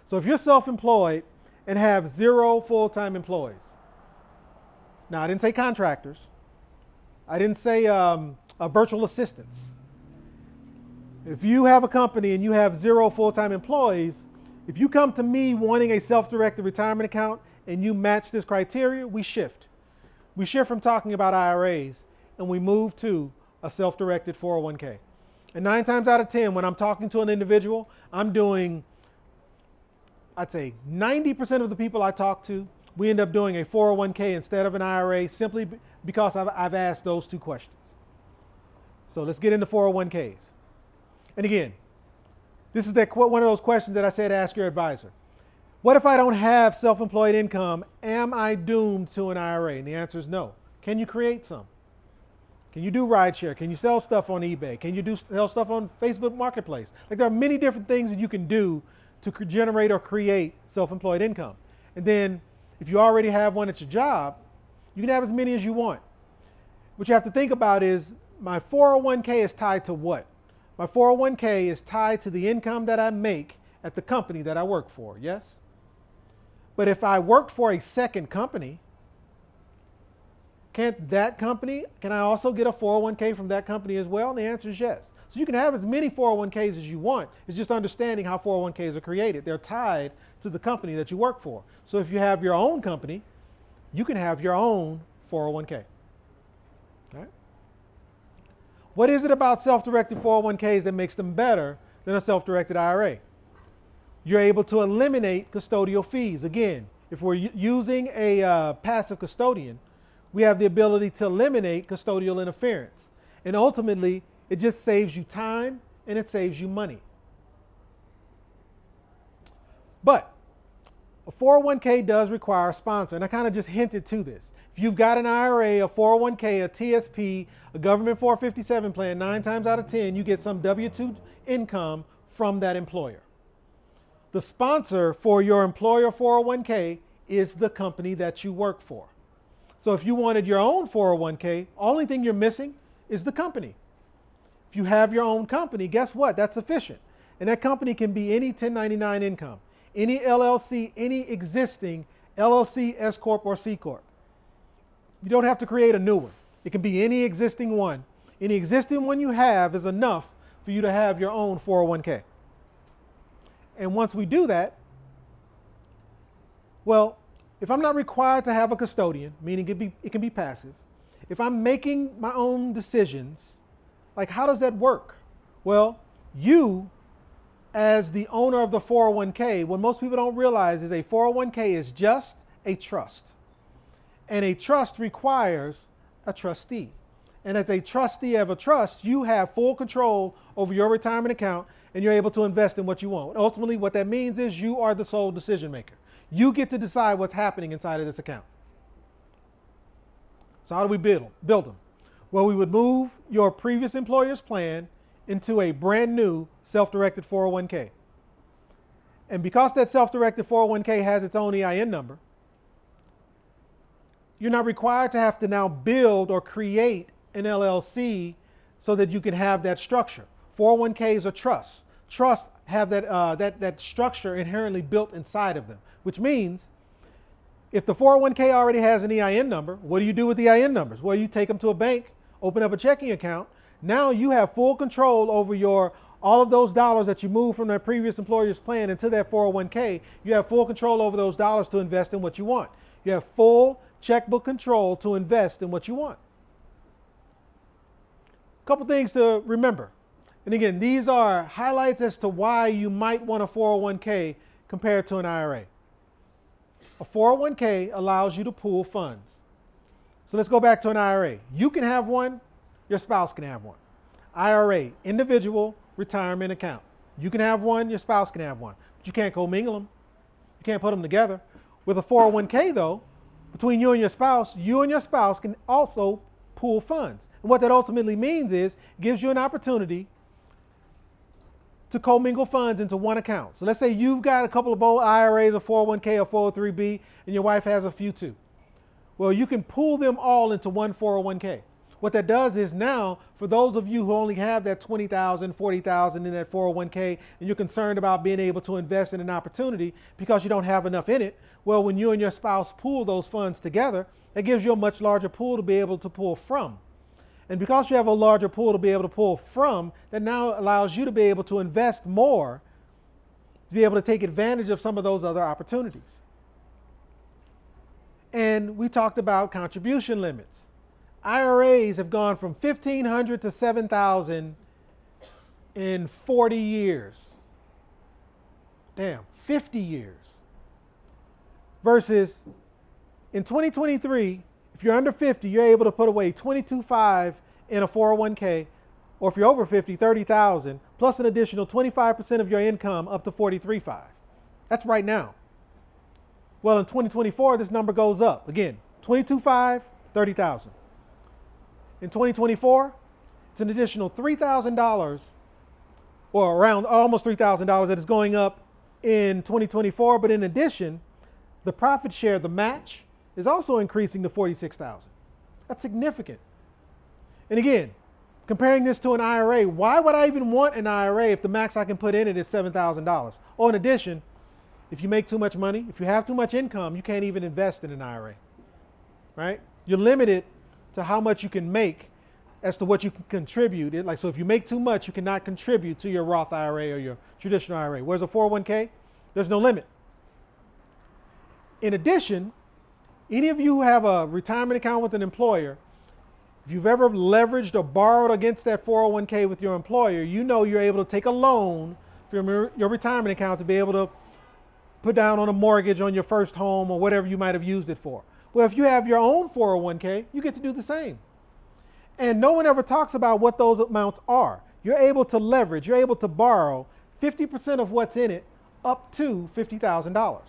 So if you're self-employed and have 0 full-time employees, now I didn't say contractors, I didn't say virtual assistants. If you have a company and you have 0 full-time employees, if you come to me wanting a self-directed retirement account and you match this criteria, we shift. We shift from talking about IRAs and we move to a self-directed 401k. And 9 times out of 10, when I'm talking to an individual, I'm doing, I'd say 90% of the people I talk to, we end up doing a 401k instead of an IRA simply because I've asked those 2 questions. So let's get into 401ks. And again, this is one of those questions that I said ask your advisor. What if I don't have self-employed income? Am I doomed to an IRA? And the answer is no. Can you create some? Can you do rideshare? Can you sell stuff on eBay? Can you sell stuff on Facebook Marketplace? Like there are many different things that you can do to generate or create self-employed income. And then if you already have one at your job, you can have as many as you want. What you have to think about is my 401k is tied to what? My 401k is tied to the income that I make at the company that I work for, yes? But if I worked for a second company, can I also get a 401k from that company as well? And the answer is yes. So you can have as many 401ks as you want. It's just understanding how 401ks are created. They're tied to the company that you work for. So if you have your own company, you can have your own 401k. All right? What is it about self-directed 401ks that makes them better than a self-directed IRA? You're able to eliminate custodial fees. Again, if we're using a passive custodian, we have the ability to eliminate custodial interference. And ultimately, it just saves you time and it saves you money. But a 401k does require a sponsor, and I kind of just hinted to this. If you've got an IRA, a 401k, a TSP, a government 457 plan, 9 times out of 10, you get some W-2 income from that employer. The sponsor for your employer 401k is the company that you work for. So if you wanted your own 401k, only thing you're missing is the company. If you have your own company, guess what? That's sufficient. And that company can be any 1099 income, any LLC, any existing LLC, S Corp, or C Corp. You don't have to create a new one. It can be any existing one. Any existing one you have is enough for you to have your own 401k. And once we do that, well, if I'm not required to have a custodian, meaning it can be passive, if I'm making my own decisions, like how does that work? Well, you, as the owner of the 401k, what most people don't realize is a 401k is just a trust. And a trust requires a trustee. And as a trustee of a trust, you have full control over your retirement account and you're able to invest in what you want. Ultimately, what that means is you are the sole decision maker. You get to decide what's happening inside of this account. So how do we build them? Well, we would move your previous employer's plan into a brand new self-directed 401k. And because that self-directed 401k has its own EIN number, you're not required to have to now build or create an LLC so that you can have that structure. 401ks are trusts. Trusts have that structure inherently built inside of them, which means if the 401k already has an EIN number, what do you do with the EIN numbers? Well, you take them to a bank, open up a checking account. Now you have full control over all of those dollars that you moved from that previous employer's plan into that 401k. You have full control over those dollars to invest in what you want. You have full checkbook control to invest in what you want. A couple things to remember. And again, these are highlights as to why you might want a 401k compared to an IRA. A 401k allows you to pool funds. So let's go back to an IRA. You can have one, your spouse can have one. IRA, individual retirement account. You can have one, your spouse can have one, but you can't commingle them. You can't put them together. With a 401k though, between you and your spouse can also pool funds. And what that ultimately means is it gives you an opportunity to commingle funds into one account. So let's say you've got a couple of old IRAs, a 401k, a 403b, and your wife has a few too. Well, you can pool them all into one 401k. What that does is now, for those of you who only have that $20,000, $40,000 in that 401k, and you're concerned about being able to invest in an opportunity because you don't have enough in it, well, when you and your spouse pool those funds together, that gives you a much larger pool to be able to pull from. And because you have a larger pool to be able to pull from, that now allows you to be able to invest more, to be able to take advantage of some of those other opportunities. And we talked about contribution limits. IRAs have gone from $1,500 to $7,000 in 40 years. Damn, 50 years. Versus in 2023, if you're under 50, you're able to put away $22,500 in a 401k, or if you're over 50, $30,000, plus an additional 25% of your income up to $43,500. That's right now. Well, in 2024, this number goes up. Again, $22,500, $30,000. In 2024, it's an additional $3,000, or around almost $3,000 that is going up in 2024. But in addition, the profit share, the match, is also increasing to $46,000. That's significant. And again, Comparing this to an IRA, why would I even want an IRA if the max I can put in it is $7,000? Or in addition, if you make too much money, if you have too much income, you can't even invest in an IRA, right? You're limited to how much you can make as to what you can contribute. So if you make too much, you cannot contribute to your Roth IRA or your traditional IRA. Whereas a 401k, there's no limit. In addition, any of you who have a retirement account with an employer, if you've ever leveraged or borrowed against that 401k with your employer, you know you're able to take a loan from your retirement account to be able to put down on a mortgage on your first home or whatever you might have used it for. Well, if you have your own 401k, you get to do the same. And no one ever talks about what those amounts are. You're able to leverage, you're able to borrow 50% of what's in it up to $50,000.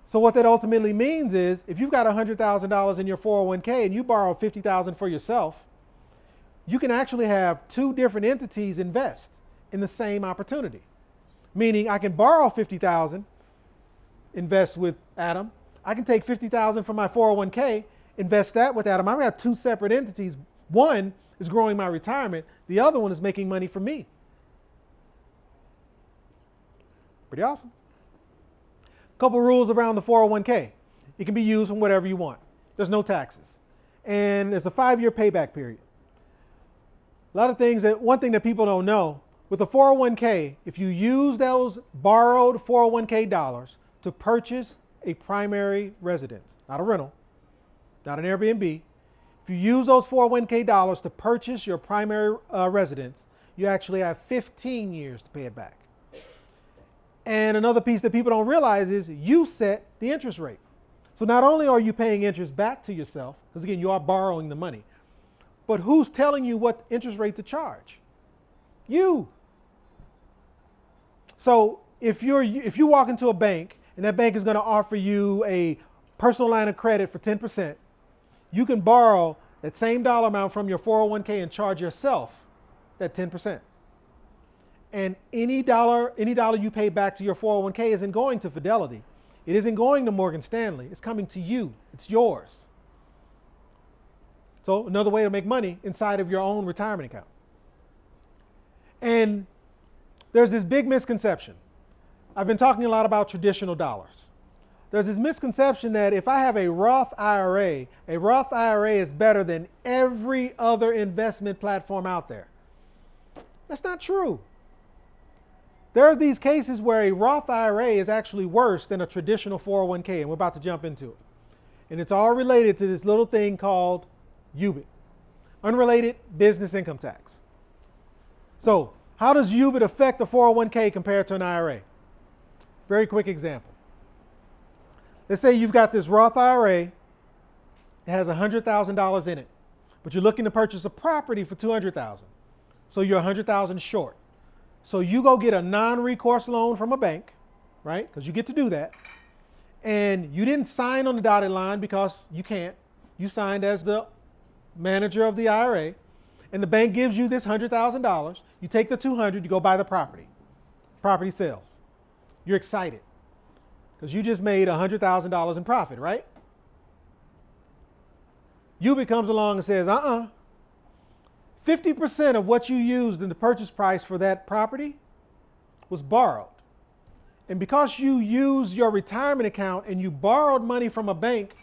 So what that ultimately means is if you've got $100,000 in your 401k and you borrow $50,000 for yourself, you can actually have two different entities invest in the same opportunity. Meaning I can borrow $50,000, invest with Adam. I can take $50,000 from my 401k, invest that with Adam. I have two separate entities. One is growing my retirement. The other one is making money for me. Pretty awesome. Couple rules around the 401k. It can be used from whatever you want. There's no taxes. And there's a 5-year payback period. A lot of things one thing that people don't know, with a 401k, if you use those borrowed 401k dollars to purchase a primary residence, not a rental, not an Airbnb, if you use those 401k dollars to purchase your primary residence, you actually have 15 years to pay it back. And another piece that people don't realize is you set the interest rate. So not only are you paying interest back to yourself, because again, you are borrowing the money, but who's telling you what interest rate to charge? You. So if you walk into a bank and that bank is going to offer you a personal line of credit for 10%, you can borrow that same dollar amount from your 401k and charge yourself that 10%. And any dollar you pay back to your 401k isn't going to Fidelity. It isn't going to Morgan Stanley. It's coming to you. It's yours. So another way to make money inside of your own retirement account. And there's this big misconception. I've been talking a lot about traditional dollars. There's this misconception that if I have a Roth IRA is better than every other investment platform out there. That's not true. There are these cases where a Roth IRA is actually worse than a traditional 401k, and we're about to jump into it. And it's all related to this little thing called UBIT, unrelated business income tax. So how does UBIT affect a 401k compared to an IRA? Very quick example. Let's say you've got this Roth IRA, it has $100,000 in it, but you're looking to purchase a property for $200,000. So you're $100,000 short. So you go get a non-recourse loan from a bank, right? Because you get to do that. And you didn't sign on the dotted line because you can't. You signed as the manager of the IRA. And the bank gives you this $100,000. You take the $200,000, you go buy the property. Property sales. You're excited because you just made $100,000 in profit, right? UBIT comes along and says, 50% of what you used in the purchase price for that property was borrowed. And because you used your retirement account and you borrowed money from a bank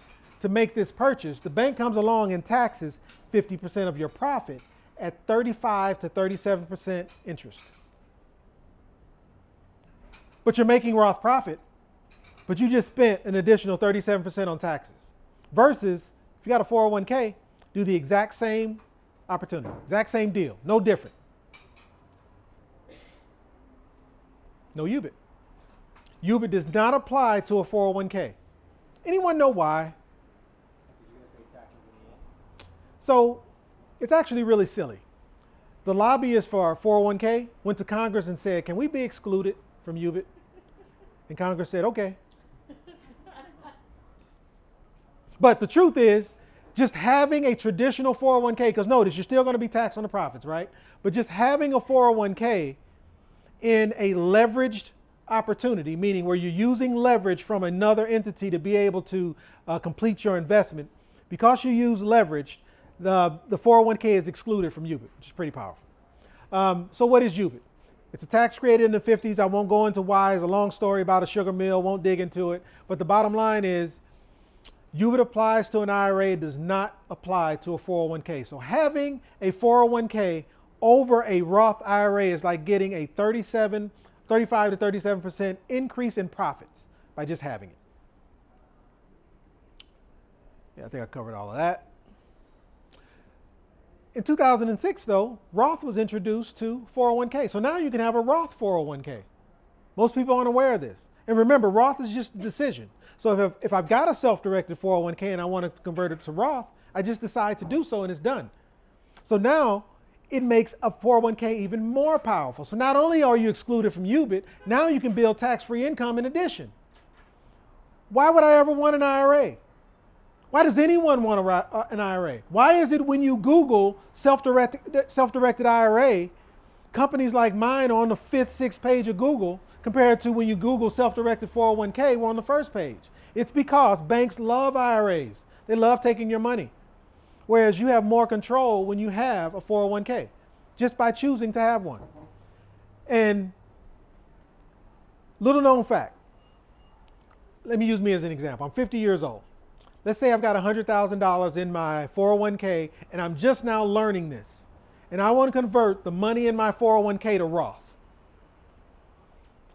to make this purchase, the bank comes along and taxes 50% of your profit at 35 to 37% interest. But you're making Roth profit, but you just spent an additional 37% on taxes. Versus, if you got a 401k, do the exact same opportunity, exact same deal, no different. No UBIT. UBIT does not apply to a 401k. Anyone know why? So it's actually really silly. The lobbyists for our 401k went to Congress and said, can we be excluded from UBIT? And Congress said, okay. But the truth is, just having a traditional 401k, because notice, you're still going to be taxed on the profits, right? But just having a 401k in a leveraged opportunity, meaning where you're using leverage from another entity to be able to complete your investment, because you use leverage, the 401k is excluded from UBIT, which is pretty powerful. So what is UBIT? It's a tax created in the 50s. I won't go into why. It's a long story about a sugar mill. Won't dig into it. But the bottom line is UBIT applies to an IRA. It does not apply to a 401k. So having a 401k over a Roth IRA is like getting a 35 to 37% increase in profits by just having it. Yeah, I think I covered all of that. In 2006, though, Roth was introduced to 401k. So now you can have a Roth 401k. Most people aren't aware of this. And remember, Roth is just a decision. So if I've got a self-directed 401k and I want to convert it to Roth, I just decide to do so and it's done. So now it makes a 401k even more powerful. So not only are you excluded from UBIT, now you can build tax-free income in addition. Why would I ever want an IRA? Why does anyone want an IRA? Why is it when you Google self-directed IRA, companies like mine are on the 5th, 6th page of Google compared to when you Google self-directed 401k, we're on the first page? It's because banks love IRAs. They love taking your money. Whereas you have more control when you have a 401k, just by choosing to have one. And little known fact, let me use me as an example. I'm 50 years old. Let's say I've got $100,000 in my 401k and I'm just now learning this. And I want to convert the money in my 401k to Roth.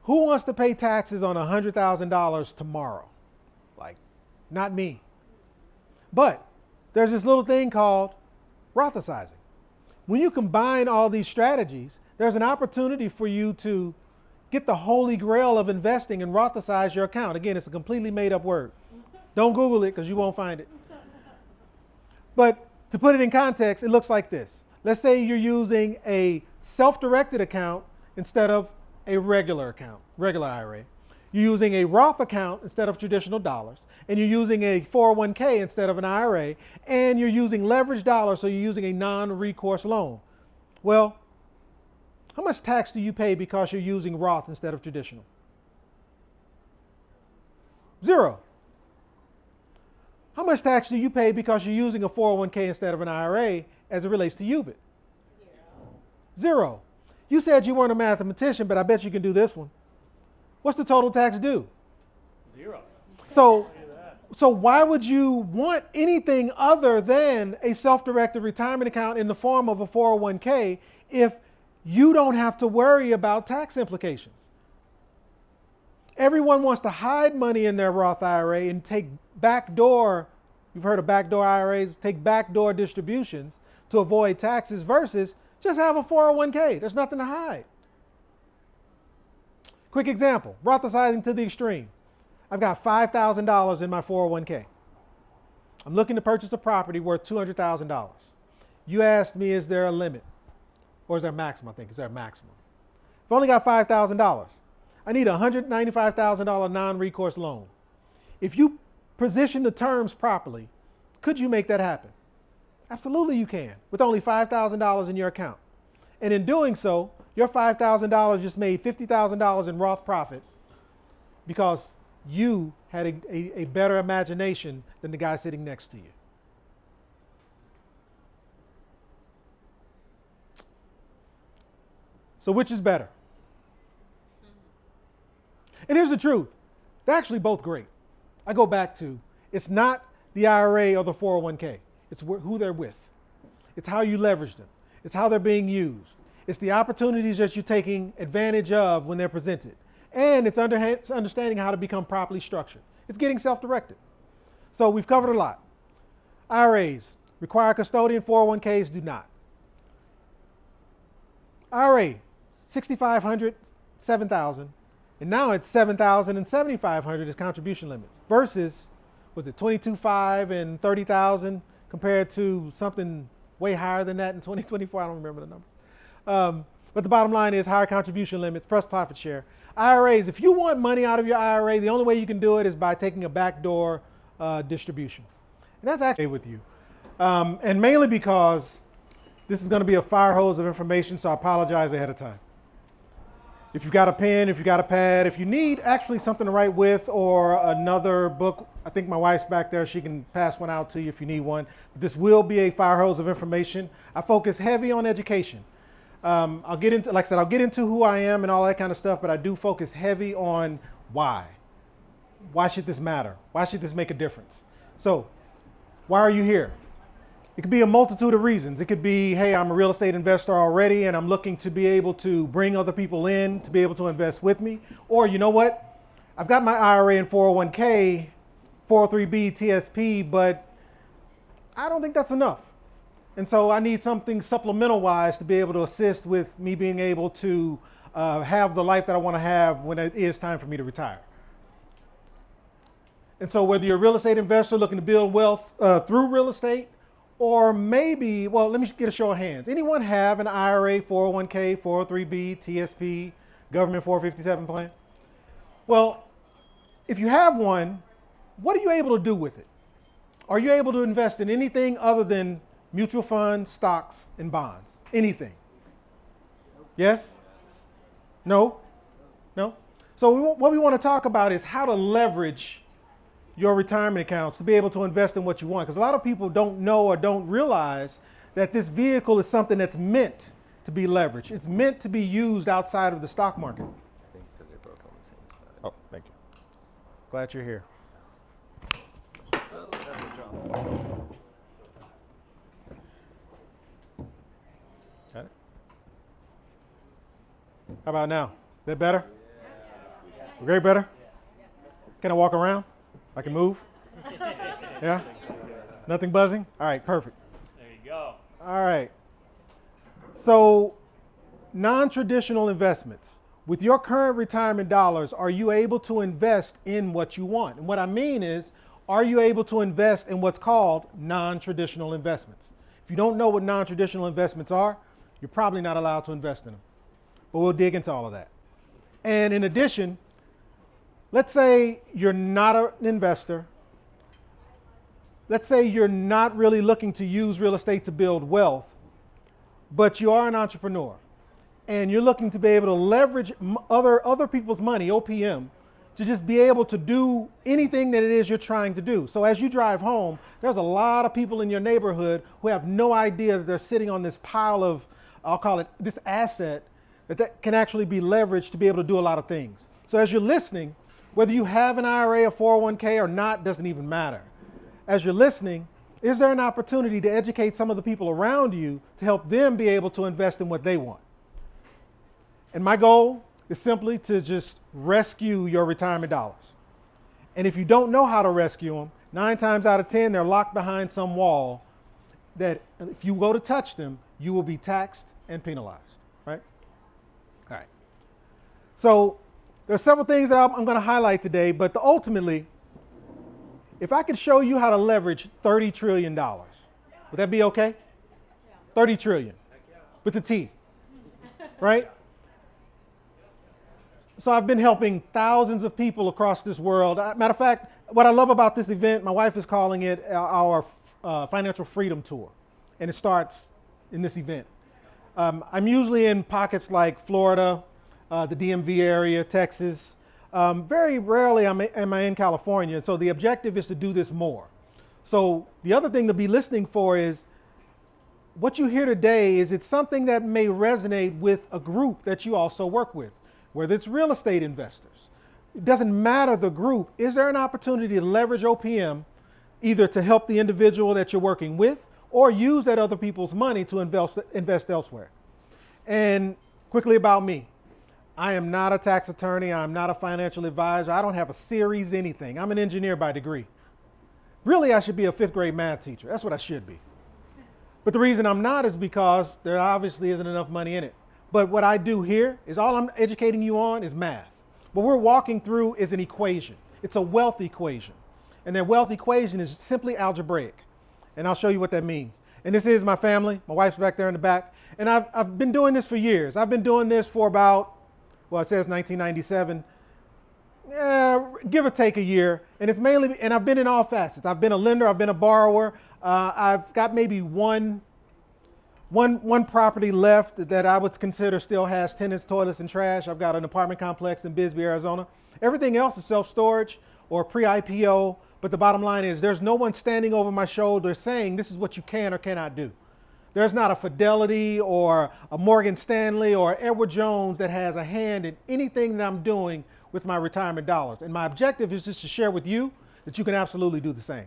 Who wants to pay taxes on $100,000 tomorrow? Like, not me. But there's this little thing called Rothicizing. When you combine all these strategies, there's an opportunity for you to get the holy grail of investing and Rothicize your account. Again, it's a completely made up word. Don't Google it because you won't find it. But to put it in context, it looks like this. Let's say you're using a self-directed account instead of a regular IRA. You're using a Roth account instead of traditional dollars. And you're using a 401k instead of an IRA. And you're using leveraged dollars, so you're using a non-recourse loan. Well, how much tax do you pay because you're using Roth instead of traditional? 0. How much tax do you pay because you're using a 401k instead of an IRA as it relates to UBIT? 0. You said you weren't a mathematician, but I bet you can do this one. What's the total tax due? 0. So why would you want anything other than a self-directed retirement account in the form of a 401k if you don't have to worry about tax implications? Everyone wants to hide money in their Roth IRA and take backdoor, you've heard of backdoor IRAs, take backdoor distributions to avoid taxes versus just have a 401k. There's nothing to hide. Quick example, Rothicizing to the extreme. I've got $5,000 in my 401k. I'm looking to purchase a property worth $200,000. You asked me, is there a limit? Or is there a maximum? I think, is there a maximum? I've only got $5,000. I need a $195,000 non-recourse loan. If you position the terms properly, could you make that happen? Absolutely you can, with only $5,000 in your account. And in doing so, your $5,000 just made $50,000 in Roth profit because you had a better imagination than the guy sitting next to you. So which is better? And here's the truth. They're actually both great. I go back to, it's not the IRA or the 401k. It's who they're with. It's how you leverage them. It's how they're being used. It's the opportunities that you're taking advantage of when they're presented. And it's understanding how to become properly structured. It's getting self-directed. So we've covered a lot. IRAs require a custodian, 401ks do not. IRA, $6,500, $7,000. And now it's $7,000 and $7,500 as contribution limits versus, was it $22,500 and $30,000 compared to something way higher than that in 2024? I don't remember the number. But the bottom line is higher contribution limits plus profit share. IRAs, if you want money out of your IRA, the only way you can do it is by taking a backdoor distribution. And that's actually with you. And mainly because this is going to be a fire hose of information, so I apologize ahead of time. If you've got a pen, if you've got a pad, if you need actually something to write with or another book, I think my wife's back there. She can pass one out to you if you need one. But this will be a fire hose of information. I focus heavy on education. I'll get into, like I said, I'll get into who I am and all that kind of stuff, but I do focus heavy on why. Why should this matter? Why should this make a difference? So, why are you here? It could be a multitude of reasons. It could be, hey, I'm a real estate investor already and I'm looking to be able to bring other people in to be able to invest with me. Or you know what? I've got my IRA and 401k, 403b, TSP, but I don't think that's enough. And so I need something supplemental wise to be able to assist with me being able to have the life that I want to have when it is time for me to retire. And so whether you're a real estate investor looking to build wealth through real estate, or maybe, well, let me get a show of hands. Anyone have an IRA, 401k, 403b, TSP, government 457 plan? Well, if you have one, what are you able to do with it? Are you able to invest in anything other than mutual funds, stocks, and bonds? Anything? Yes? No? No? So what we want to talk about is how to leverage your retirement accounts to be able to invest in what you want. Because a lot of people don't know or don't realize that this vehicle is something that's meant to be leveraged. It's meant to be used outside of the stock market. I think because they're both on the same side. Oh, thank you. Glad you're here. Got it? How about now? Is that better? Great, better? Can I walk around? I can move? Yeah? Nothing buzzing? All right, perfect. There you go. All right. So, non-traditional investments. With your current retirement dollars, are you able to invest in what you want? And what I mean is, are you able to invest in what's called non-traditional investments? If you don't know what non-traditional investments are, you're probably not allowed to invest in them. But we'll dig into all of that. And in addition, let's say you're not an investor. Let's say you're not really looking to use real estate to build wealth, but you are an entrepreneur and you're looking to be able to leverage other people's money, OPM, to just be able to do anything that it is you're trying to do. So as you drive home, there's a lot of people in your neighborhood who have no idea that they're sitting on this pile of, I'll call it this asset, that can actually be leveraged to be able to do a lot of things. So as you're listening, whether you have an IRA or 401k or not doesn't even matter. As you're listening, is there an opportunity to educate some of the people around you to help them be able to invest in what they want? And my goal is simply to just rescue your retirement dollars. And if you don't know how to rescue them, 9 times out of 10, they're locked behind some wall that if you go to touch them, you will be taxed and penalized, right? All right. So there are several things that I'm going to highlight today, but ultimately, if I could show you how to leverage $30 trillion, would that be okay? 30 trillion with a T, right? So I've been helping thousands of people across this world. Matter of fact, what I love about this event, my wife is calling it our Financial Freedom Tour, and it starts in this event. I'm usually in pockets like Florida, the DMV area, Texas. Very rarely am I in California, so the objective is to do this more. So the other thing to be listening for is what you hear today is it's something that may resonate with a group that you also work with, whether it's real estate investors. It doesn't matter the group. Is there an opportunity to leverage OPM either to help the individual that you're working with or use that other people's money to invest elsewhere? And quickly about me. I am not a tax attorney. I'm not a financial advisor. I don't have a series anything. I'm an engineer by degree. Really, I should be a 5th grade math teacher. That's what I should be. But the reason I'm not is because there obviously isn't enough money in it. But what I do here is all I'm educating you on is math. What we're walking through is an equation. It's a wealth equation. And that wealth equation is simply algebraic. And I'll show you what that means. And this is my family. My wife's back there in the back. And I've been doing this for years. I've been doing this for about, well, it says 1997, give or take a year. And it's mainly, and I've been in all facets. I've been a lender, I've been a borrower. I've got maybe one One property left that I would consider still has tenants, toilets, and trash. I've got an apartment complex in Bisbee, Arizona. Everything else is self-storage or pre-IPO, but the bottom line is there's no one standing over my shoulder saying this is what you can or cannot do. There's not a Fidelity or a Morgan Stanley or Edward Jones that has a hand in anything that I'm doing with my retirement dollars. And my objective is just to share with you that you can absolutely do the same.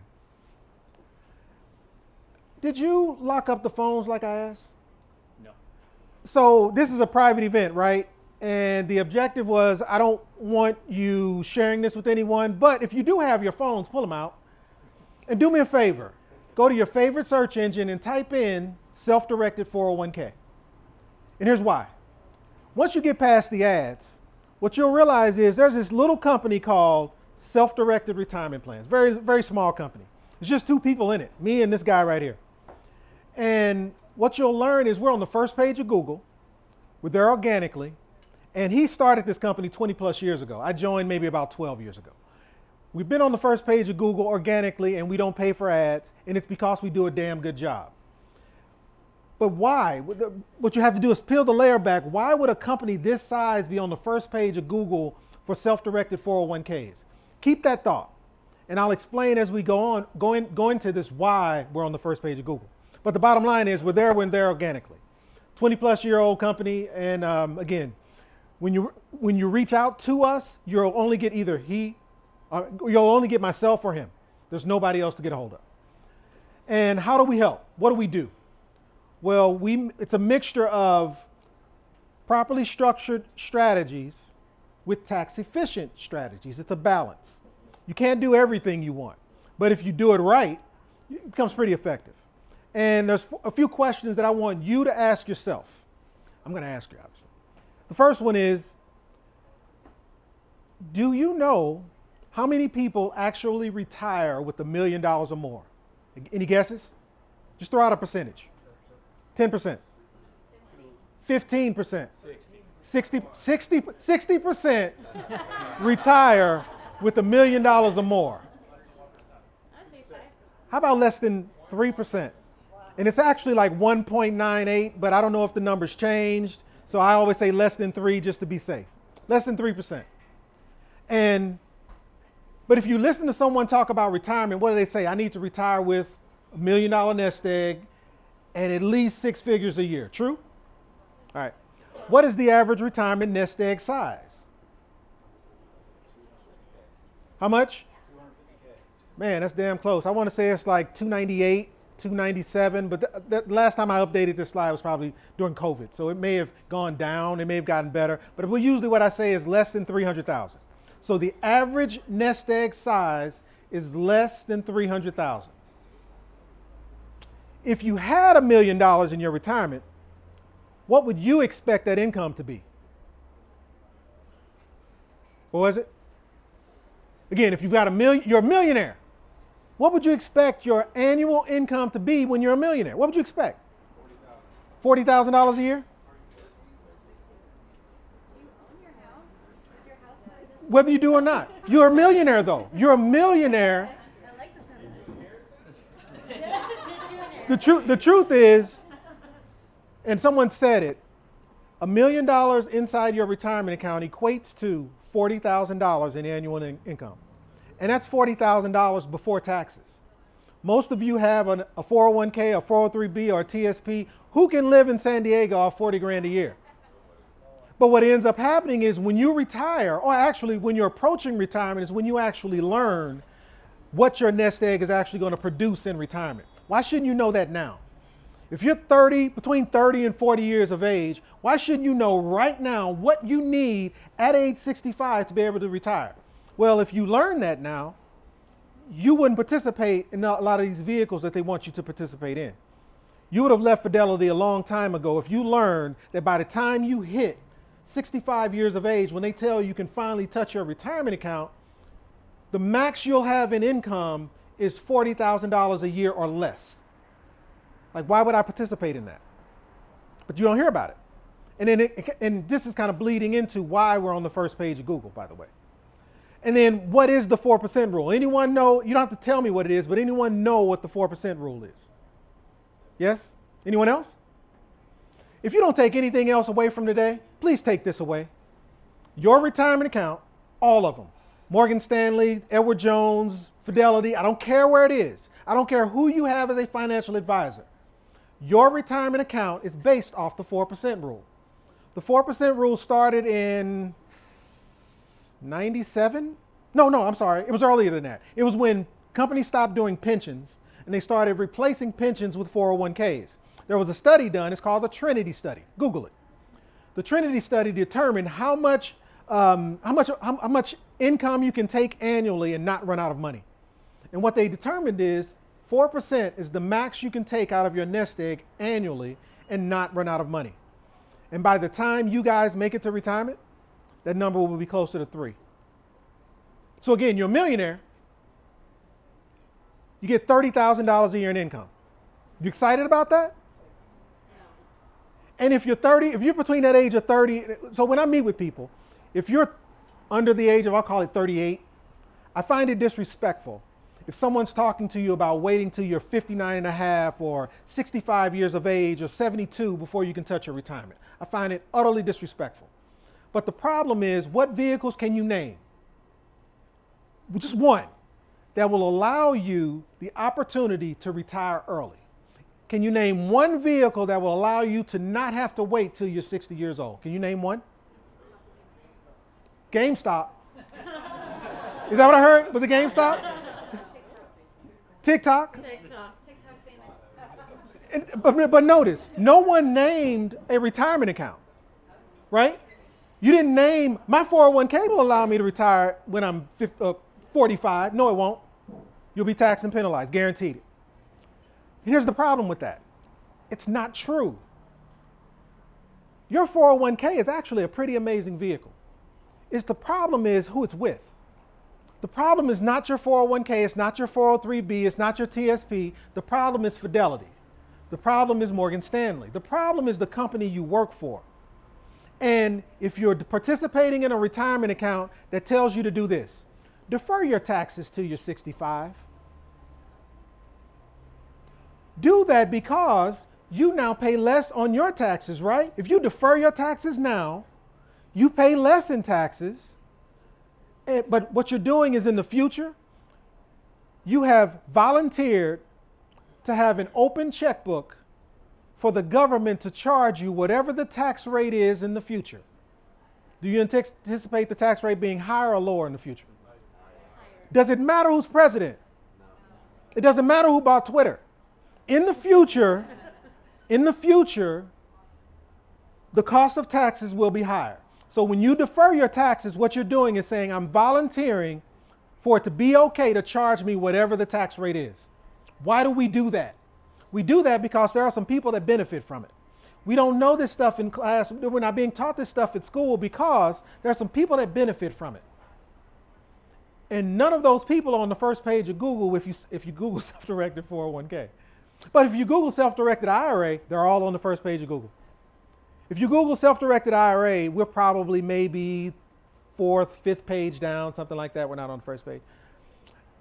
Did you lock up the phones like I asked? No. So this is a private event, right? And the objective was I don't want you sharing this with anyone, but if you do have your phones, pull them out. And do me a favor. Go to your favorite search engine and type in self-directed 401k. And here's why. Once you get past the ads, what you'll realize is there's this little company called Self-Directed Retirement Plans. Very, very small company. There's just two people in it, me and this guy right here. And what you'll learn is we're on the first page of Google. We're there organically. And he started this company 20 plus years ago. I joined maybe about 12 years ago. We've been on the first page of Google organically, and we don't pay for ads, and it's because we do a damn good job. But why? What you have to do is peel the layer back. Why would a company this size be on the first page of Google for self-directed 401ks? Keep that thought, and I'll explain as we go into this why we're on the first page of Google. But the bottom line is we're there organically. 20 plus year old company, and again, when you reach out to us, you'll only get either you'll only get myself or him. There's nobody else to get a hold of. And how do we help? What do we do? Well, it's a mixture of properly structured strategies with tax efficient strategies. It's a balance. You can't do everything you want, but if you do it right, it becomes pretty effective. And there's a few questions that I want you to ask yourself. I'm going to ask you, obviously. The first one is, do you know how many people actually retire with $1 million or more? Any guesses? Just throw out a percentage. 10%. 15%. 60% retire with $1 million or more. How about less than 3%? And it's actually like 1.98, but I don't know if the number's changed. So I always say less than 3 just to be safe. Less than 3%. But if you listen to someone talk about retirement, what do they say? I need to retire with $1 million nest egg and at least 6 figures a year. True? All right. What is the average retirement nest egg size? How much? Man, that's damn close. I want to say it's like 298, 297, but the last time I updated this slide was probably during COVID. So it may have gone down, it may have gotten better, but usually what I say is less than 300,000. So the average nest egg size is less than 300,000. If you had $1 million in your retirement, what would you expect that income to be? What was it? Again, if you've got you're a millionaire. What would you expect your annual income to be when you're a millionaire? What would you expect? $40,000 a year? Whether you do or not. You're a millionaire though. You're a millionaire. The truth is, and someone said it, $1 million inside your retirement account equates to $40,000 in annual income. And that's $40,000 before taxes. Most of you have a 401k, a 403b, or a TSP. Who can live in San Diego off 40 grand a year? But what ends up happening is when you retire, or actually when you're approaching retirement, is when you actually learn what your nest egg is actually going to produce in retirement. Why shouldn't you know that now? If you're between 30 and 40 years of age, why shouldn't you know right now what you need at age 65 to be able to retire? Well, if you learn that now, you wouldn't participate in a lot of these vehicles that they want you to participate in. You would have left Fidelity a long time ago if you learned that by the time you hit 65 years of age, when they tell you can finally touch your retirement account, the max you'll have in income is $40,000 a year or less. Like, why would I participate in that? But you don't hear about it. And this is kind of bleeding into why we're on the first page of Google, by the way. And then what is the 4% rule? Anyone know? You don't have to tell me what it is, but anyone know what the 4% rule is? Yes? Anyone else? if you don't take anything else away from today, please take this away. Your retirement account, all of them, Morgan Stanley, Edward Jones, Fidelity, I don't care where it is. I don't care who you have as a financial advisor. Your retirement account is based off the 4% rule. The 4% rule started in 97? No, I'm sorry. It was earlier than that. It was when companies stopped doing pensions and they started replacing pensions with 401ks. There was a study done. It's called the Trinity study. Google it. The Trinity study determined how much income you can take annually and not run out of money. And what they determined is 4% is the max you can take out of your nest egg annually and not run out of money. And by the time you guys make it to retirement, that number will be closer to 3. So again, you're a millionaire. You get $30,000 a year in income. You excited about that? And if you're between that age of 30, so when I meet with people, if you're under the age of, I'll call it 38, I find it disrespectful if someone's talking to you about waiting till you're 59 and a half or 65 years of age or 72 before you can touch your retirement. I find it utterly disrespectful. But the problem is, what vehicles can you name? Just one that will allow you the opportunity to retire early. Can you name one vehicle that will allow you to not have to wait till you're 60 years old? Can you name one? GameStop. Is that what I heard? Was it GameStop? TikTok. But notice, no one named a retirement account, right? You didn't name, my 401k will allow me to retire when I'm 45. No, it won't. You'll be taxed and penalized, guaranteed it. Here's the problem with that. It's not true. Your 401k is actually a pretty amazing vehicle. The problem is who it's with. The problem is not your 401k, it's not your 403b, it's not your TSP. The problem is Fidelity. The problem is Morgan Stanley. The problem is the company you work for. And if you're participating in a retirement account that tells you to do this, defer your taxes till you're 65. Do that because you now pay less on your taxes, right? If you defer your taxes now, you pay less in taxes. But what you're doing is in the future, you have volunteered to have an open checkbook for the government to charge you whatever the tax rate is in the future. Do you anticipate the tax rate being higher or lower in the future? Does it matter who's president? It doesn't matter who bought Twitter. In the future, the cost of taxes will be higher. So when you defer your taxes, what you're doing is saying, I'm volunteering for it to be okay to charge me whatever the tax rate is. Why do we do that? We do that because there are some people that benefit from it. We don't know this stuff in class. We're not being taught this stuff at school because there are some people that benefit from it. And none of those people are on the first page of Google if you Google self-directed 401k. But if you Google self-directed IRA, they're all on the first page of Google. If you Google self-directed IRA, we're probably maybe 4th, 5th page down, something like that. We're not on the first page.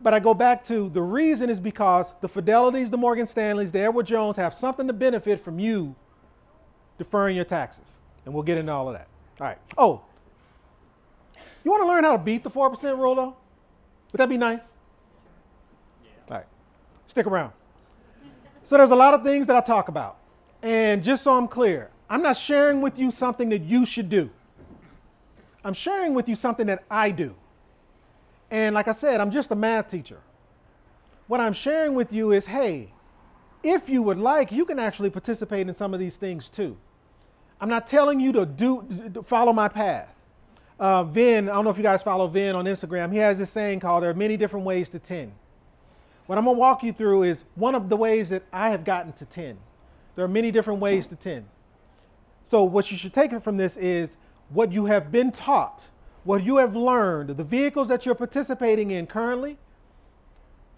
But I go back to the reason is because the Fidelities, the Morgan Stanleys, the Edward Jones have something to benefit from you deferring your taxes. And we'll get into all of that. All right. Oh, you want to learn how to beat the 4% rule though? Would that be nice? Yeah. All right. Stick around. So there's a lot of things that I talk about. And just so I'm clear, I'm not sharing with you something that you should do. I'm sharing with you something that I do. And like I said, I'm just a math teacher. What I'm sharing with you is, hey, if you would like, you can actually participate in some of these things too. I'm not telling you to follow my path. Vin, I don't know if you guys follow Vin on Instagram. He has this saying called, there are many different ways to 10. What I'm gonna walk you through is one of the ways that I have gotten to 10. There are many different ways to 10. So what you should take from this is what you have been taught, what you have learned, the vehicles that you're participating in currently,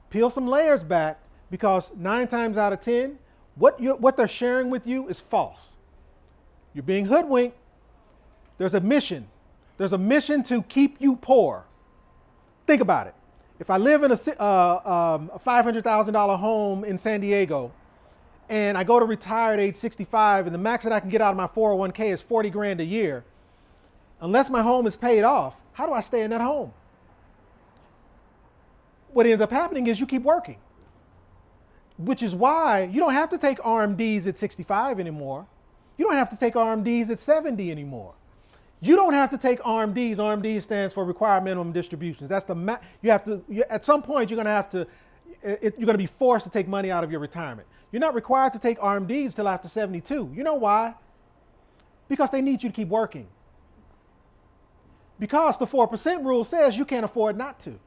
peel some layers back because 9 times out of 10, what they're sharing with you is false. You're being hoodwinked. There's a mission. There's a mission to keep you poor. Think about it. If I live in a $500,000 home in San Diego and I go to retire at age 65 and the max that I can get out of my 401k is 40 grand a year, unless my home is paid off, how do I stay in that home? What ends up happening is you keep working, which is why you don't have to take RMDs at 65 anymore. You don't have to take RMDs at 70 anymore. You don't have to take RMDs. RMD stands for required minimum distributions. That's the at some point you're going to be forced to take money out of your retirement. You're not required to take RMDs till after 72. You know why? Because they need you to keep working. Because the 4% rule says you can't afford not to.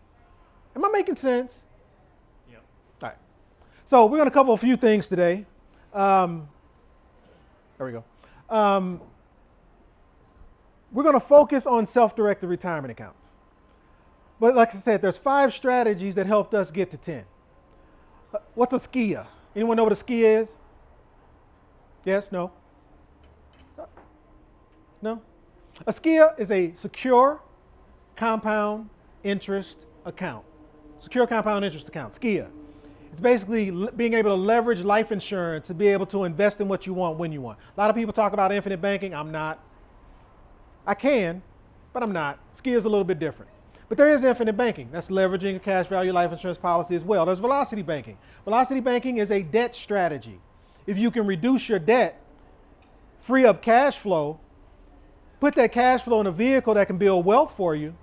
Am I making sense? Yep. All right. So we're going to cover a few things today. There we go. We're going to focus on self-directed retirement accounts. But like I said, there's 5 strategies that helped us get to 10. What's a SKIA? Anyone know what a SKIA is? Yes? No? No? A SKIA is a secure compound interest account. Secure compound interest account, SKIA. It's basically being able to leverage life insurance to be able to invest in what you want when you want. A lot of people talk about infinite banking. I'm not. I can, but I'm not. SKIA is a little bit different. But there is infinite banking. That's leveraging a cash value life insurance policy as well. There's velocity banking. Velocity banking is a debt strategy. If you can reduce your debt, free up cash flow, put that cash flow in a vehicle that can build wealth for you,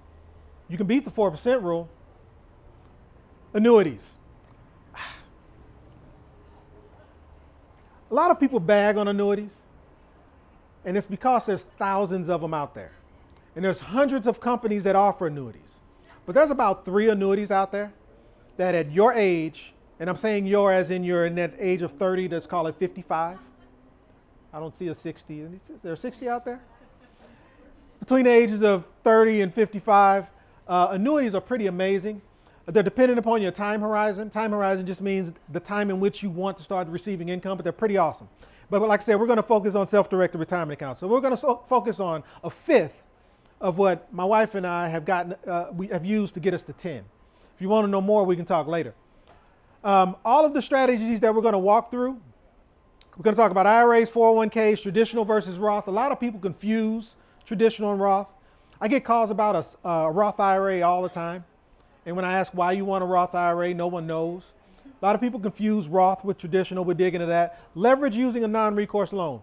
you can beat the 4% rule. Annuities. A lot of people bag on annuities, and it's because there's thousands of them out there. And there's hundreds of companies that offer annuities. But there's about 3 annuities out there that at your age, and I'm saying your as in you're in that age of 30, let's call it 55. I don't see a 60. Is there a 60 out there? Between the ages of 30 and 55, annuities are pretty amazing. They're dependent upon your time horizon. Time horizon just means the time in which you want to start receiving income, but they're pretty awesome. But like I said, we're going to focus on self-directed retirement accounts. So we're going to focus on a fifth of what my wife and I have we have used to get us to 10. If you want to know more, we can talk later. All of the strategies that we're going to walk through, we're going to talk about IRAs, 401ks, traditional versus Roth. A lot of people confuse traditional and Roth. I get calls about a Roth IRA all the time. And when I ask why you want a Roth IRA, no one knows. A lot of people confuse Roth with traditional. We'll dig into that. Leverage using a non-recourse loan.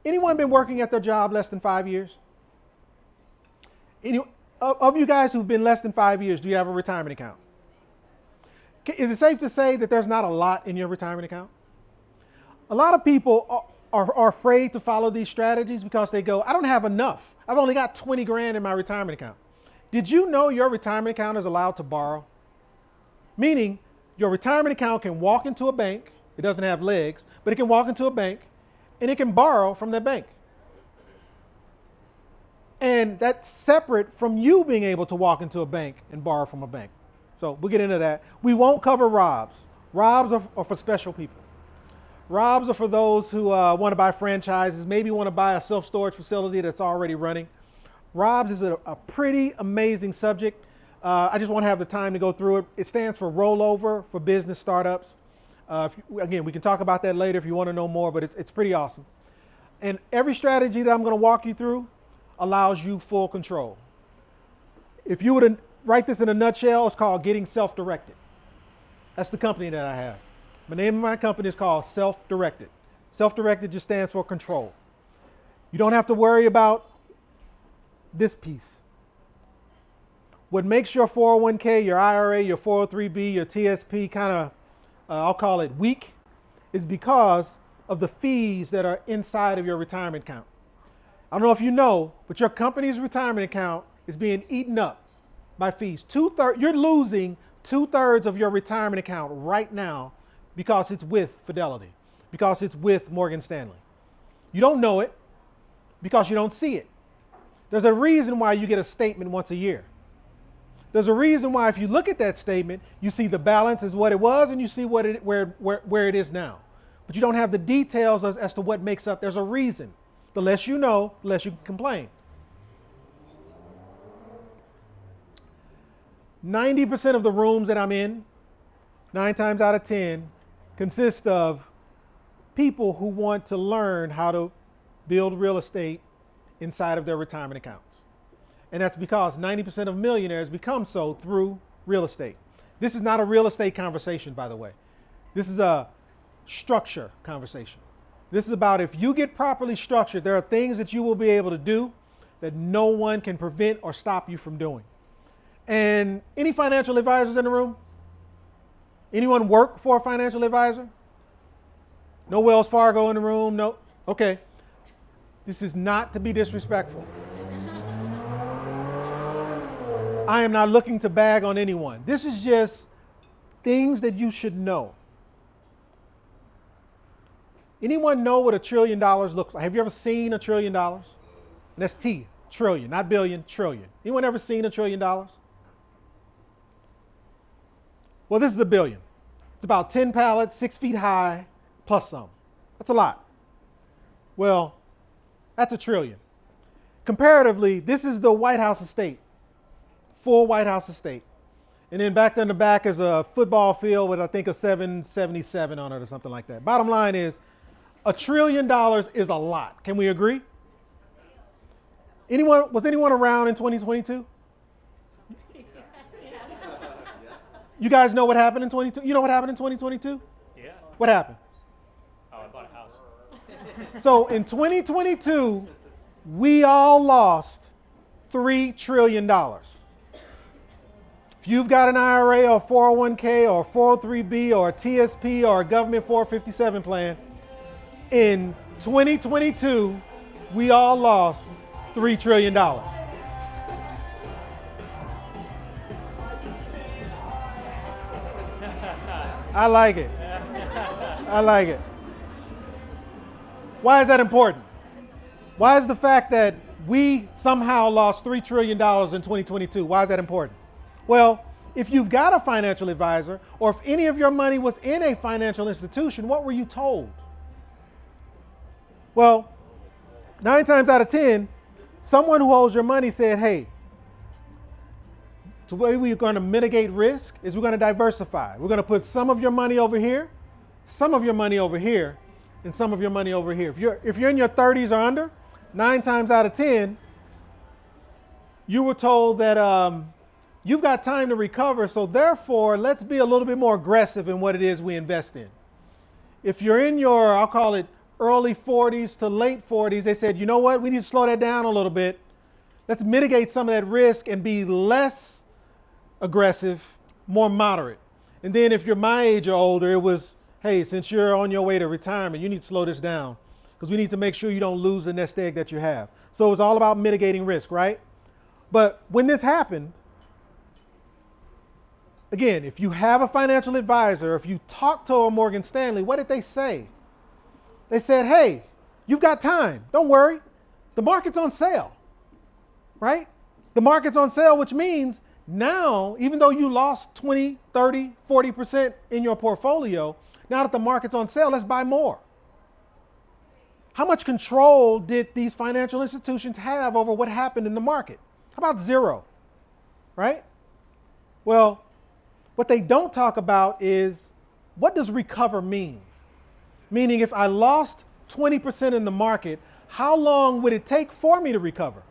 Anyone been working at their job less than 5 years? Of you guys who've been less than 5 years, do you have a retirement account? Is it safe to say that there's not a lot in your retirement account? A lot of people are afraid to follow these strategies because they go, I don't have enough. I've only got 20 grand in my retirement account. Did you know your retirement account is allowed to borrow? Meaning your retirement account can walk into a bank. It doesn't have legs, but it can walk into a bank and it can borrow from that bank. And that's separate from you being able to walk into a bank and borrow from a bank. So we'll get into that. We won't cover ROBs. ROBs are for special people. ROBs are for those who want to buy franchises, maybe want to buy a self-storage facility that's already running. ROBs is a pretty amazing subject. I just want to have the time to go through it. It stands for rollover for business startups. Again, we can talk about that later if you want to know more, but it's pretty awesome. And every strategy that I'm going to walk you through allows you full control. If you were to write this in a nutshell, it's called Getting Self-Directed. That's the company that I have. The name of my company is called Self-Directed. Self-Directed just stands for control. You don't have to worry about this piece. What makes your 401k, your IRA, your 403b, your TSP kind of, I'll call it weak, is because of the fees that are inside of your retirement account. I don't know if you know, but your company's retirement account is being eaten up by fees. You're losing 2/3 of your retirement account right now because it's with Fidelity, because it's with Morgan Stanley. You don't know it because you don't see it. There's a reason why you get a statement once a year. There's a reason why if you look at that statement, you see the balance is what it was and you see where it is now. But you don't have the details as to what makes up. There's a reason. The less you know, the less you can complain. 90% of the rooms that I'm in, 9 times out of 10, consists of people who want to learn how to build real estate inside of their retirement accounts. And that's because 90% of millionaires become so through real estate. This is not a real estate conversation, by the way. This is a structure conversation. This is about if you get properly structured, there are things that you will be able to do that no one can prevent or stop you from doing. And any financial advisors in the room? Anyone work for a financial advisor? No Wells Fargo in the room? No? Okay. This is not to be disrespectful. I am not looking to bag on anyone. This is just things that you should know. Anyone know what $1 trillion looks like? Have you ever seen $1 trillion? And that's T, trillion, not billion, trillion. Anyone ever seen $1 trillion? Well, this is a billion. It's about 10 pallets, 6 feet high, plus some. That's a lot. Well, that's $1 trillion. Comparatively, this is the White House estate, full White House estate. And then back there in the back is a football field with, I think, a 777 on it or something like that. Bottom line is, $1 trillion is a lot. Can we agree? Was anyone around in 2022? You guys know what happened in 2022? You know what happened in 2022? Yeah. What happened? Oh, I bought a house. So in 2022, we all lost $3 trillion. If you've got an IRA or 401k or 403b or a TSP or a government 457 plan, in 2022, we all lost $3 trillion. I like it. I like it. Why is that important? Why is the fact that we somehow lost $3 trillion in 2022? Why is that important? Well, if you've got a financial advisor, or if any of your money was in a financial institution, what were you told? Well, 9 times out of 10, someone who holds your money said, hey, the way we're going to mitigate risk is we're going to diversify. We're going to put some of your money over here, some of your money over here, and some of your money over here. If you're in your 30s or under, 9 times out of 10, you were told that you've got time to recover, so therefore, let's be a little bit more aggressive in what it is we invest in. If you're in your, I'll call it early 40s to late 40s, they said, you know what, we need to slow that down a little bit. Let's mitigate some of that risk and be less aggressive, more moderate. And then if you're my age or older, it was, hey, since you're on your way to retirement, you need to slow this down because we need to make sure you don't lose the nest egg that you have. So it was all about mitigating risk, right? But when this happened, again, if you have a financial advisor, if you talk to a Morgan Stanley, what did they say? They said, hey, you've got time. Don't worry. The market's on sale, right? The market's on sale, which means now, even though you lost 20, 30, 40% in your portfolio, now that the market's on sale, let's buy more. How much control did these financial institutions have over what happened in the market? How about 0, right? Well, what they don't talk about is, what does recover mean? Meaning, if I lost 20% in the market, how long would it take for me to recover?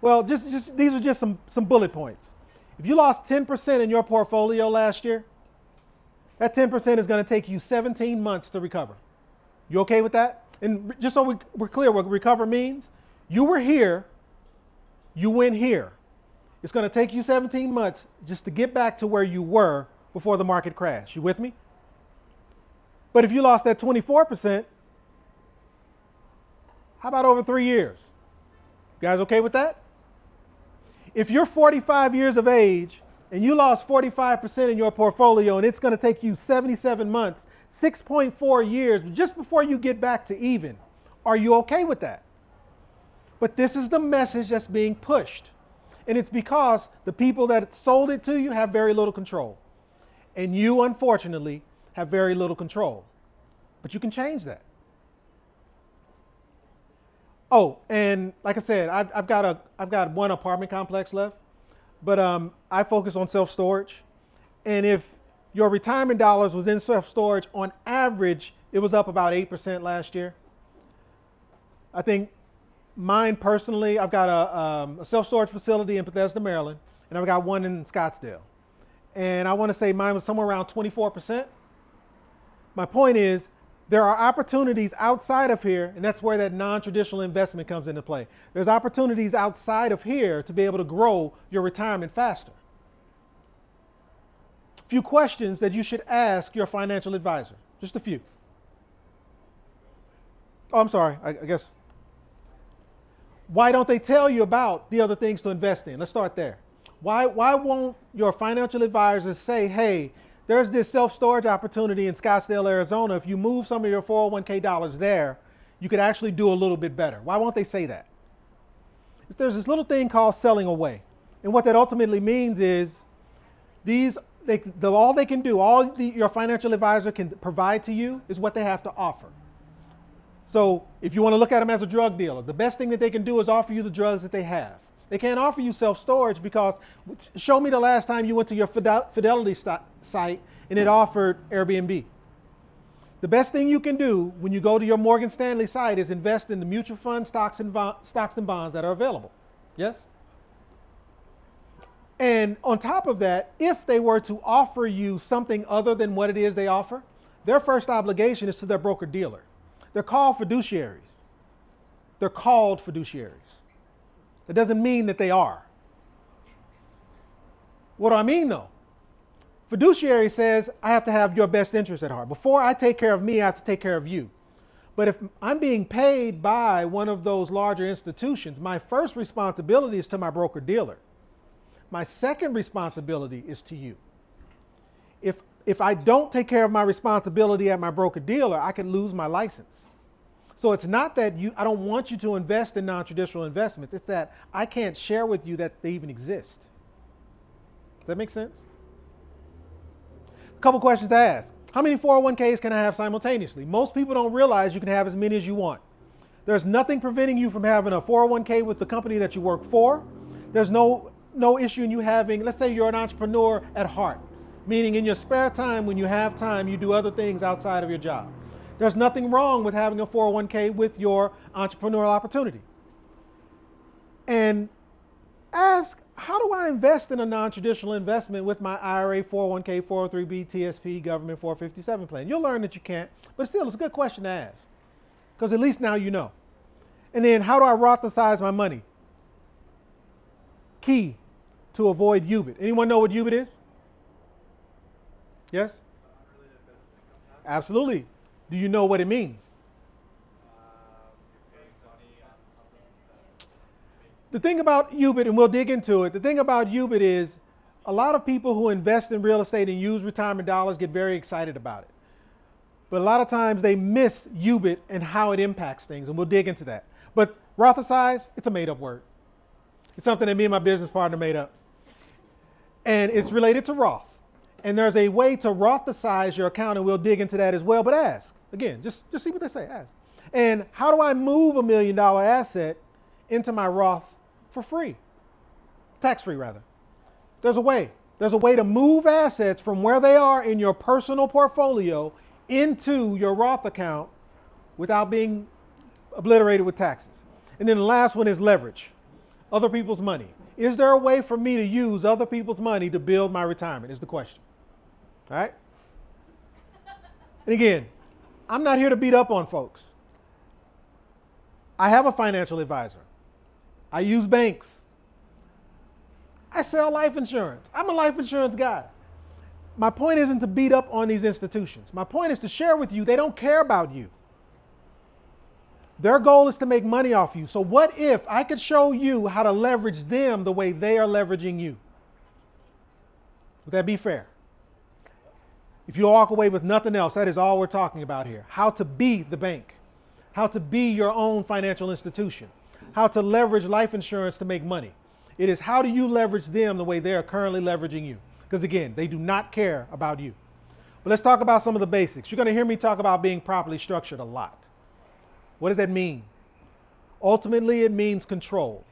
Well, just these are just some bullet points. If you lost 10% in your portfolio last year, that 10% is going to take you 17 months to recover. You okay with that? And just so we're clear what recover means, you were here, you went here. It's going to take you 17 months just to get back to where you were before the market crashed. You with me? But if you lost that 24%, how about over 3 years? You guys okay with that? If you're 45 years of age and you lost 45% in your portfolio and it's going to take you 77 months, 6.4 years, just before you get back to even, are you okay with that? But this is the message that's being pushed. And it's because the people that sold it to you have very little control. And you, unfortunately, have very little control. But you can change that. Oh, and like I said, I've got one apartment complex left, but I focus on self-storage. And if your retirement dollars was in self-storage, on average, it was up about 8% last year. I think mine personally, I've got a self-storage facility in Bethesda, Maryland, and I've got one in Scottsdale. And I want to say mine was somewhere around 24%. My point is, there are opportunities outside of here, and that's where that non-traditional investment comes into play. There's opportunities outside of here to be able to grow your retirement faster. A few questions that you should ask your financial advisor. Just a few. Oh, I'm sorry, I guess. Why don't they tell you about the other things to invest in? Let's start there. Why won't your financial advisors say, hey, there's this self-storage opportunity in Scottsdale, Arizona. If you move some of your 401k dollars there, you could actually do a little bit better. Why won't they say that? There's this little thing called selling away. And what that ultimately means is all they can do, your financial advisor can provide to you is what they have to offer. So if you want to look at them as a drug dealer, the best thing that they can do is offer you the drugs that they have. They can't offer you self-storage because show me the last time you went to your Fidelity site and it offered Airbnb. The best thing you can do when you go to your Morgan Stanley site is invest in the mutual fund stocks and bonds that are available. Yes? And on top of that, if they were to offer you something other than what it is they offer, their first obligation is to their broker-dealer. They're called fiduciaries. They're called fiduciaries. It doesn't mean that they are. What do I mean though? Fiduciary says I have to have your best interest at heart. Before I take care of me, I have to take care of you. But if I'm being paid by one of those larger institutions, my first responsibility is to my broker-dealer. My second responsibility is to you. If I don't take care of my responsibility at my broker-dealer, I could lose my license. So it's not that I don't want you to invest in non-traditional investments. It's that I can't share with you that they even exist. Does that make sense? A couple questions to ask. How many 401ks can I have simultaneously? Most people don't realize you can have as many as you want. There's nothing preventing you from having a 401k with the company that you work for. There's no issue in you having, let's say you're an entrepreneur at heart, meaning in your spare time, when you have time, you do other things outside of your job. There's nothing wrong with having a 401k with your entrepreneurial opportunity. And ask, how do I invest in a non-traditional investment with my IRA, 401k, 403b, TSP, government 457 plan? You'll learn that you can't, but still, it's a good question to ask, because at least now you know. And then, how do I Rothschild my money? Key to avoid UBIT. Anyone know what UBIT is? Yes? Absolutely. Do you know what it means? The thing about UBIT, and we'll dig into it, the thing about UBIT is a lot of people who invest in real estate and use retirement dollars get very excited about it. But a lot of times they miss UBIT and how it impacts things, and we'll dig into that. But Rothschild, it's a made-up word. It's something that me and my business partner made up. And it's related to Roth. And there's a way to Rothschild your account, and we'll dig into that as well. But ask. Again, just see what they say. Ask. And how do I move $1 million asset into my Roth for free? Tax-free, rather. There's a way. There's a way to move assets from where they are in your personal portfolio into your Roth account without being obliterated with taxes. And then the last one is leverage. Other people's money. Is there a way for me to use other people's money to build my retirement is the question. All right? And again, I'm not here to beat up on folks. I have a financial advisor. I use banks. I sell life insurance. I'm a life insurance guy. My point isn't to beat up on these institutions. My point is to share with you they don't care about you. Their goal is to make money off you. So what if I could show you how to leverage them the way they are leveraging you? Would that be fair? If you walk away with nothing else, that is all we're talking about here. How to be the bank. How to be your own financial institution. How to leverage life insurance to make money. It is how do you leverage them the way they are currently leveraging you. Because again, they do not care about you. But let's talk about some of the basics. You're going to hear me talk about being properly structured a lot. What does that mean? Ultimately, it means control.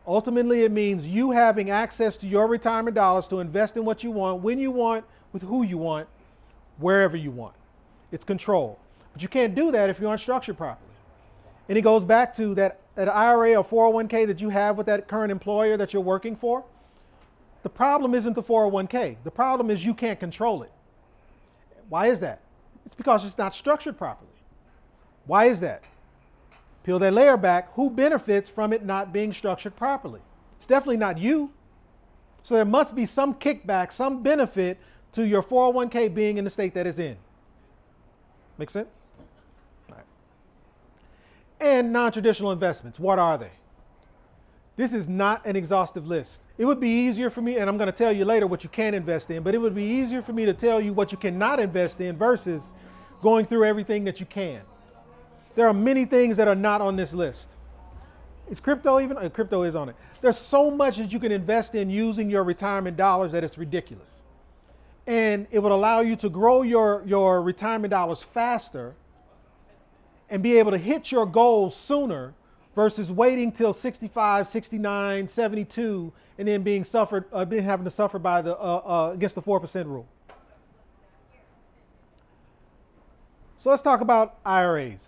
Ultimately, it means you having access to your retirement dollars to invest in what you want, when you want, with who you want, wherever you want. It's control. But you can't do that if you aren't structured properly. And it goes back to that IRA or 401k that you have with that current employer that you're working for. The problem isn't the 401k. The problem is you can't control it. Why is that? It's because it's not structured properly. Why is that? Peel that layer back. Who benefits from it not being structured properly? It's definitely not you. So there must be some kickback, some benefit to your 401k being in the state that it's in. Make sense? All right. And non-traditional investments, what are they? This is not an exhaustive list. It would be easier for me, and I'm going to tell you later what you can invest in, but it would be easier for me to tell you what you cannot invest in versus going through everything that you can. There are many things that are not on this list. Is crypto even? Crypto is on it. There's so much that you can invest in using your retirement dollars that it's ridiculous. And it would allow you to grow your retirement dollars faster and be able to hit your goals sooner versus waiting till 65, 69, 72, and then being having to suffer by against the 4% rule. So let's talk about IRAs.